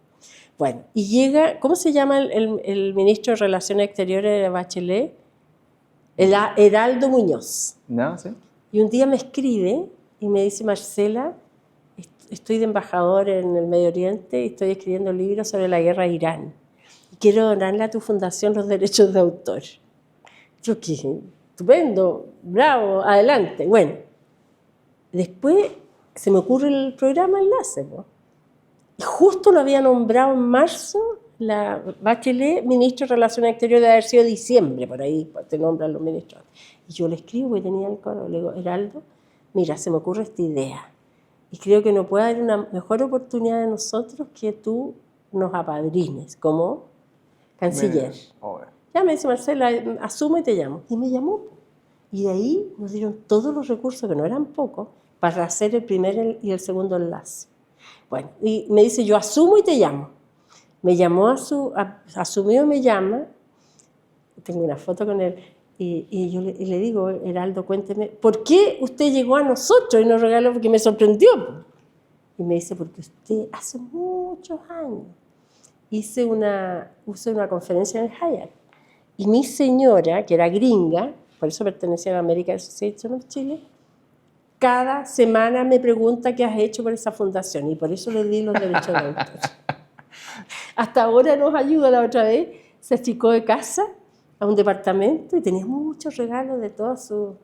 Bueno, y llega, ¿cómo se llama el ministro de Relaciones Exteriores de Bachelet? Heraldo Muñoz. ¿Ya? ¿Sí? Y un día me escribe y me dice, Marcela, estoy de embajador en el Medio Oriente y estoy escribiendo libros sobre la guerra de Irán. Y quiero donarle a tu fundación los derechos de autor. Yo, qué estupendo, bravo, adelante. Bueno, después se me ocurre el programa Enlace, ¿no? Y justo lo había nombrado en marzo la Bachelet, ministro de Relaciones Exteriores, de haber sido diciembre, por ahí te nombran los ministros. Y yo le escribo y tenía el correo, le digo, Heraldo, mira, se me ocurre esta idea. Y creo que no puede haber una mejor oportunidad de nosotros que tú nos apadrines como canciller. Ya me dice, Marcela, asumo y te llamo. Y me llamó. Y de ahí nos dieron todos los recursos, que no eran pocos, para hacer el primer y el segundo enlace. Bueno, y me dice, yo asumo y te llamo. Me llamó asumió, me llama, tengo una foto con él, y yo le digo, Heraldo, cuénteme, ¿por qué usted llegó a nosotros y nos regaló? Porque me sorprendió. Y me dice, porque usted hace muchos años hice una conferencia en el Hyatt, y mi señora, que era gringa, por eso pertenecía a la American Association of Chile, cada semana me pregunta qué has hecho por esa fundación, y por eso le di los derechos de autor. Hasta ahora nos ayuda. La otra vez se achicó de casa a un departamento y tenía muchos regalos de todas sus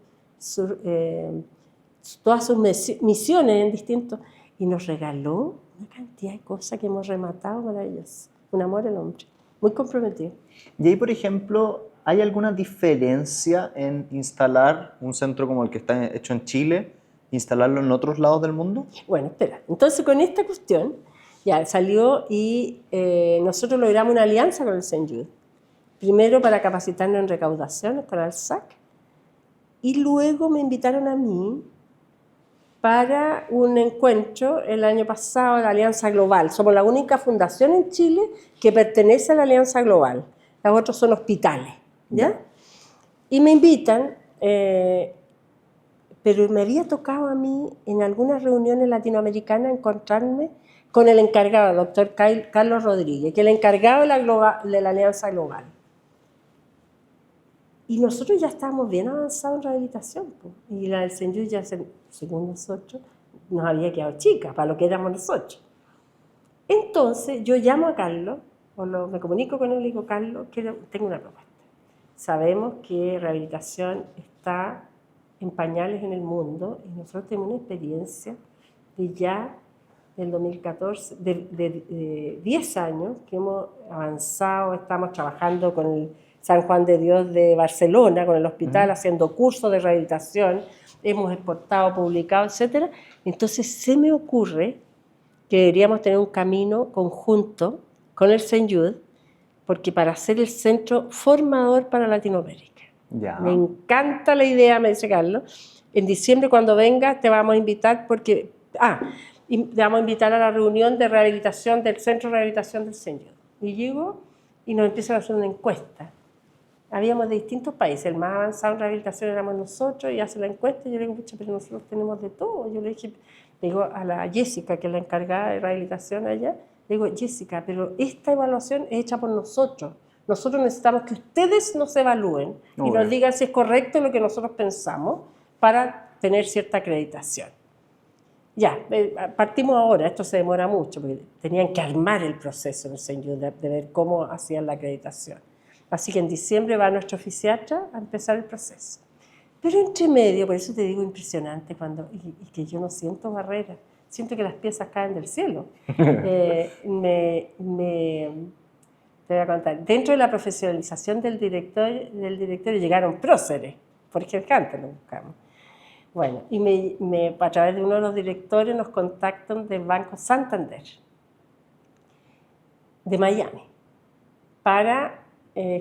misiones en distintos, y nos regaló una cantidad de cosas que hemos rematado maravillosas. Un amor al hombre, muy comprometido. Y ahí, por ejemplo, ¿hay alguna diferencia en instalar un centro como el que está hecho en Chile, instalarlo en otros lados del mundo? Bueno, espera. Entonces, con esta cuestión, ya salió y nosotros logramos una alianza con el St. Jude. Primero para capacitarnos en recaudación con el SAC, y luego me invitaron a mí para un encuentro el año pasado de la Alianza Global. Somos la única fundación en Chile que pertenece a la Alianza Global. Los otros son hospitales, ¿ya? Y me invitan, pero me había tocado a mí en algunas reuniones latinoamericanas encontrarme con el encargado, el doctor Carlos Rodríguez, que es el encargado de la Alianza Global. Y nosotros ya estábamos bien avanzados en rehabilitación, pues. Y la del St. Jude ya, según nosotros, nos había quedado chica para lo que éramos nosotros. Entonces yo llamo a Carlos, me comunico con él y digo, Carlos, tengo una propuesta. Sabemos que rehabilitación está en pañales en el mundo, y nosotros tenemos una experiencia de ya del 2014, de 10 años que hemos avanzado, estamos trabajando con el San Juan de Dios de Barcelona, con el hospital, haciendo cursos de rehabilitación, hemos exportado, publicado, etc. Entonces se me ocurre que deberíamos tener un camino conjunto con el St. Jude, porque para ser el centro formador para Latinoamérica. Ya. Me encanta la idea, me dice Carlos. En diciembre, cuando vengas, te vamos a invitar porque... y te vamos a invitar a la reunión de rehabilitación del Centro de Rehabilitación del St. Jude. Y llego y nos empiezan a hacer una encuesta. Habíamos de distintos países, el más avanzado en rehabilitación éramos nosotros, y hace la encuesta, y yo le digo, pucha, pero nosotros tenemos de todo. Yo le digo a la Jessica, que es la encargada de rehabilitación allá, le digo, Jessica, pero esta evaluación es hecha por nosotros, Nosotros necesitamos que ustedes nos evalúen y nos digan si es correcto lo que nosotros pensamos para tener cierta acreditación. Ya, partimos ahora, esto se demora mucho, porque tenían que armar el proceso en el St. Jude de ver cómo hacían la acreditación. Así que en diciembre va nuestro fisiatra a empezar el proceso. Pero entre medio, por eso te digo impresionante, y que yo no siento barreras, siento que las piezas caen del cielo. Te voy a contar, dentro de la profesionalización del directorio llegaron próceres, porque el cante lo buscamos. Bueno, y a través de uno de los directores nos contactan del Banco Santander de Miami para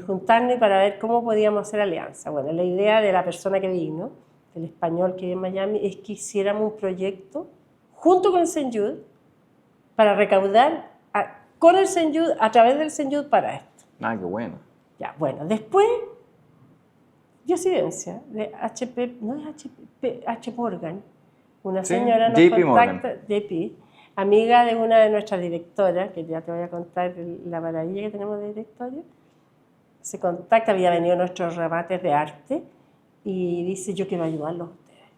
juntarnos y para ver cómo podíamos hacer alianza. Bueno, la idea de la persona que vino, del español que vive en Miami, es que hiciéramos un proyecto junto con el St. Jude para recaudar con el St. Jude, a través del St. Jude para esto. Ah, qué bueno. Ya, bueno, después Diosidencia, de HP, no es HP, H. Morgan, una señora nos JP contacta, Morgan. JP, amiga de una de nuestras directoras, que ya te voy a contar la maravilla que tenemos de directorio, se contacta, había venido a nuestros remates de arte y dice, yo quiero ayudarlos a ustedes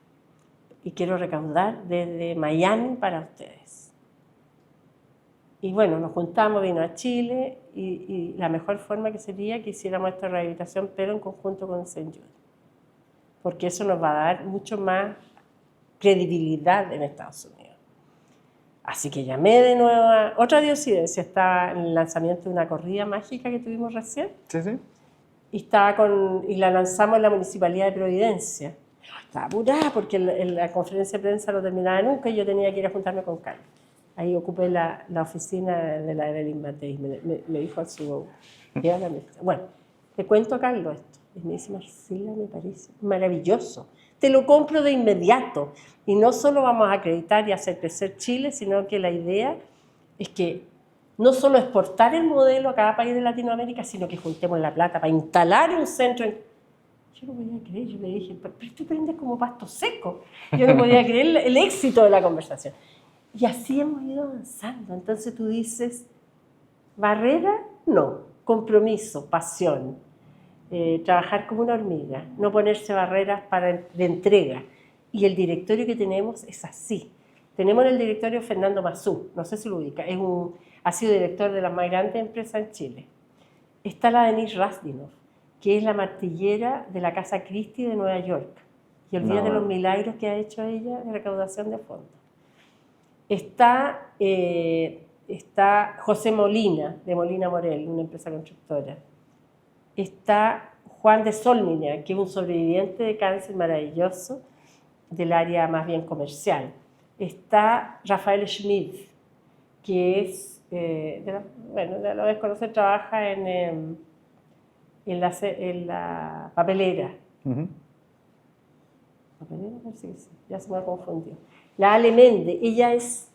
y quiero recaudar desde Miami para ustedes. Y bueno, nos juntamos, vino a Chile y la mejor forma que sería que hiciéramos esta rehabilitación, pero en conjunto con St. Jude. Porque eso nos va a dar mucho más credibilidad en Estados Unidos. Así que llamé de nuevo a otra Diosidencia, estaba en el lanzamiento de una corrida mágica que tuvimos recién. Sí, sí. Y la lanzamos en la Municipalidad de Providencia. Estaba apurada porque la conferencia de prensa no terminaba nunca y yo tenía que ir a juntarme con Carlos. Ahí ocupé la oficina de la Evelyn Matei, me dijo al CEO. Bueno, te cuento a Carlos esto. Y me dice, Marcela, me parece maravilloso. Te lo compro de inmediato. Y no solo vamos a acreditar y hacer crecer Chile, sino que la idea es que no solo exportar el modelo a cada país de Latinoamérica, sino que juntemos la plata para instalar un centro en... Yo no podía creer, yo le dije, pero tú prendes como pasto seco. Yo no podía creer el éxito de la conversación. Y así hemos ido avanzando. Entonces tú dices, barrera, no, compromiso, pasión, trabajar como una hormiga, no ponerse barreras de entrega. Y el directorio que tenemos es así. Tenemos en el directorio Fernando Mazú, no sé si lo ubica, ha sido director de las más grandes empresas en Chile. Está la Denise Rasdinov, que es la martillera de la Casa Christie de Nueva York. Y olvídate los milagros que ha hecho ella de recaudación de fondos. Está José Molina, de Molina Morel, una empresa constructora. Está Juan de Solmiña, que es un sobreviviente de cáncer maravilloso del área más bien comercial. Está Rafael Schmidt, que es, bueno, lo debes conocer, trabaja en la papelera. ¿Papelera? Parece que sí, ya se me ha confundido. La Ale Méndez, ella es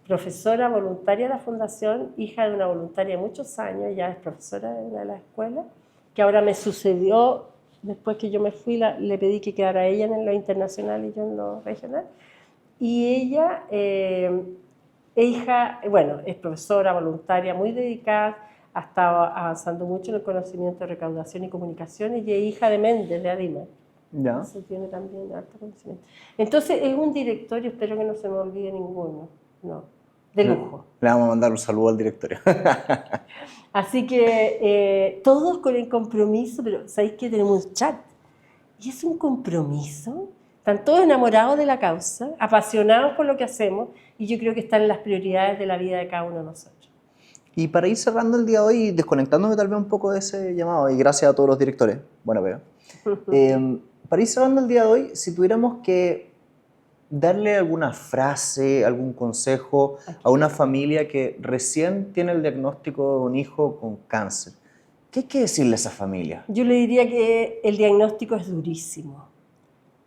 profesora voluntaria de la Fundación, hija de una voluntaria de muchos años, ella es profesora de una de las escuelas, que ahora me sucedió, después que yo me fui, le pedí que quedara ella en lo internacional y yo en lo regional. Y ella, es profesora voluntaria, muy dedicada, ha estado avanzando mucho en el conocimiento de recaudación y comunicaciones, y es hija de Méndez, de Adima. Ya. Entonces tiene también alto conocimiento. Entonces es un directorio, espero que no se me olvide ninguno, no, de lujo. Le vamos a mandar un saludo al directorio. Así que todos con el compromiso, pero ¿sabéis que tenemos un chat? Y es un compromiso, están todos enamorados de la causa, apasionados por lo que hacemos, y yo creo que están en las prioridades de la vida de cada uno de nosotros. Y para ir cerrando el día de hoy, desconectándome tal vez un poco de ese llamado, y gracias a todos los directores, bueno, veo. Para ir cerrando el día de hoy, si tuviéramos que darle alguna frase, algún consejo a una familia que recién tiene el diagnóstico de un hijo con cáncer, ¿qué hay que decirle a esa familia? Yo le diría que el diagnóstico es durísimo,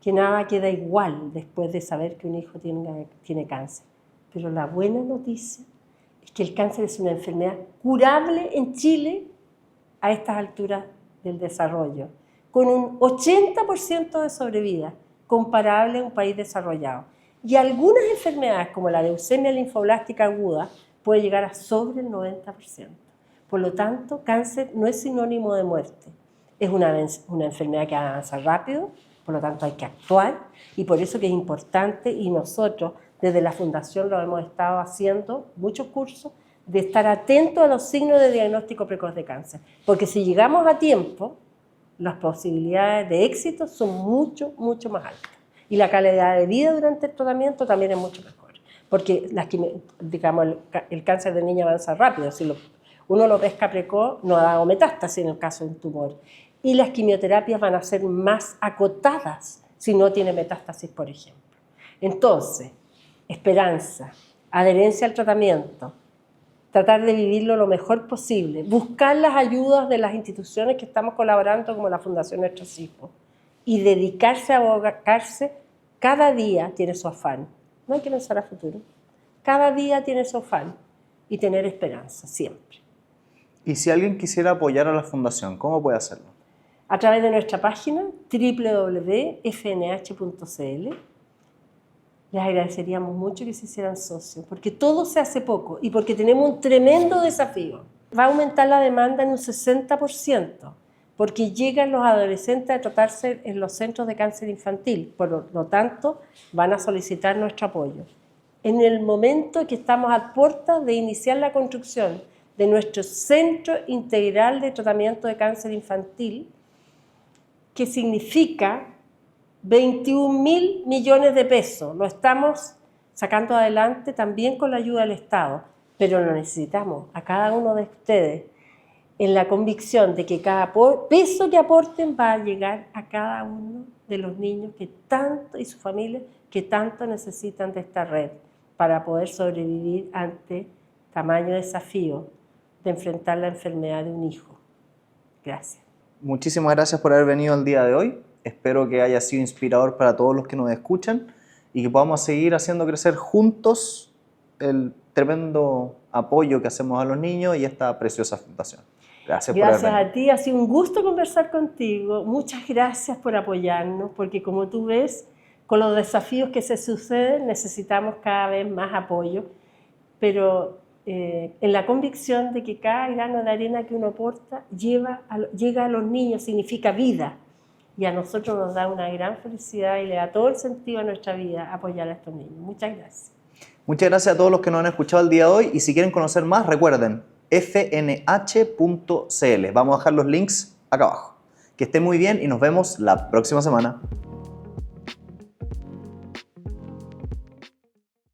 que nada queda igual después de saber que un hijo tiene cáncer. Pero la buena noticia es que el cáncer es una enfermedad curable en Chile a estas alturas del desarrollo, con un 80% de sobrevida, comparable a un país desarrollado. Y algunas enfermedades, como la leucemia linfoblástica aguda, puede llegar a sobre el 90%. Por lo tanto, cáncer no es sinónimo de muerte. Es una enfermedad que avanza rápido, por lo tanto hay que actuar, y por eso que es importante, y nosotros desde la Fundación lo hemos estado haciendo, muchos cursos, de estar atentos a los signos de diagnóstico precoz de cáncer. Porque si llegamos a tiempo, las posibilidades de éxito son mucho, mucho más altas. Y la calidad de vida durante el tratamiento también es mucho mejor. Porque digamos, el cáncer de niña avanza rápido. Si uno lo pesca precoz, no ha dado metástasis en el caso de un tumor. Y las quimioterapias van a ser más acotadas si no tiene metástasis, por ejemplo. Entonces, esperanza, adherencia al tratamiento, tratar de vivirlo lo mejor posible, buscar las ayudas de las instituciones que estamos colaborando, como la Fundación Nuestros Hijos, y dedicarse a abocarse. Cada día tiene su afán. No hay que pensar a futuro. Cada día tiene su afán y tener esperanza, siempre. Y si alguien quisiera apoyar a la Fundación, ¿cómo puede hacerlo? A través de nuestra página www.fnh.cl. Les agradeceríamos mucho que se hicieran socios, porque todo se hace poco y porque tenemos un tremendo desafío. Va a aumentar la demanda en un 60%, porque llegan los adolescentes a tratarse en los centros de cáncer infantil, por lo tanto van a solicitar nuestro apoyo. En el momento que estamos a puertas de iniciar la construcción de nuestro Centro Integral de Tratamiento de Cáncer Infantil, que significa 21.000 millones de pesos. Lo estamos sacando adelante también con la ayuda del Estado, pero lo necesitamos a cada uno de ustedes en la convicción de que cada peso que aporten va a llegar a cada uno de los niños que tanto y sus familias que tanto necesitan de esta red para poder sobrevivir ante tamaño desafío de enfrentar la enfermedad de un hijo. Gracias. Muchísimas gracias por haber venido el día de hoy. Espero que haya sido inspirador para todos los que nos escuchan y que podamos seguir haciendo crecer juntos el tremendo apoyo que hacemos a los niños y esta preciosa fundación. Gracias por haber venido. Gracias a ti, ha sido un gusto conversar contigo. Muchas gracias por apoyarnos, porque como tú ves, con los desafíos que se suceden necesitamos cada vez más apoyo, pero en la convicción de que cada grano de arena que uno aporta llega a los niños, significa vida. Y a nosotros nos da una gran felicidad y le da todo el sentido a nuestra vida apoyar a estos niños. Muchas gracias. Muchas gracias a todos los que nos han escuchado el día de hoy y si quieren conocer más, recuerden fnh.cl. Vamos a dejar los links acá abajo. Que estén muy bien y nos vemos la próxima semana.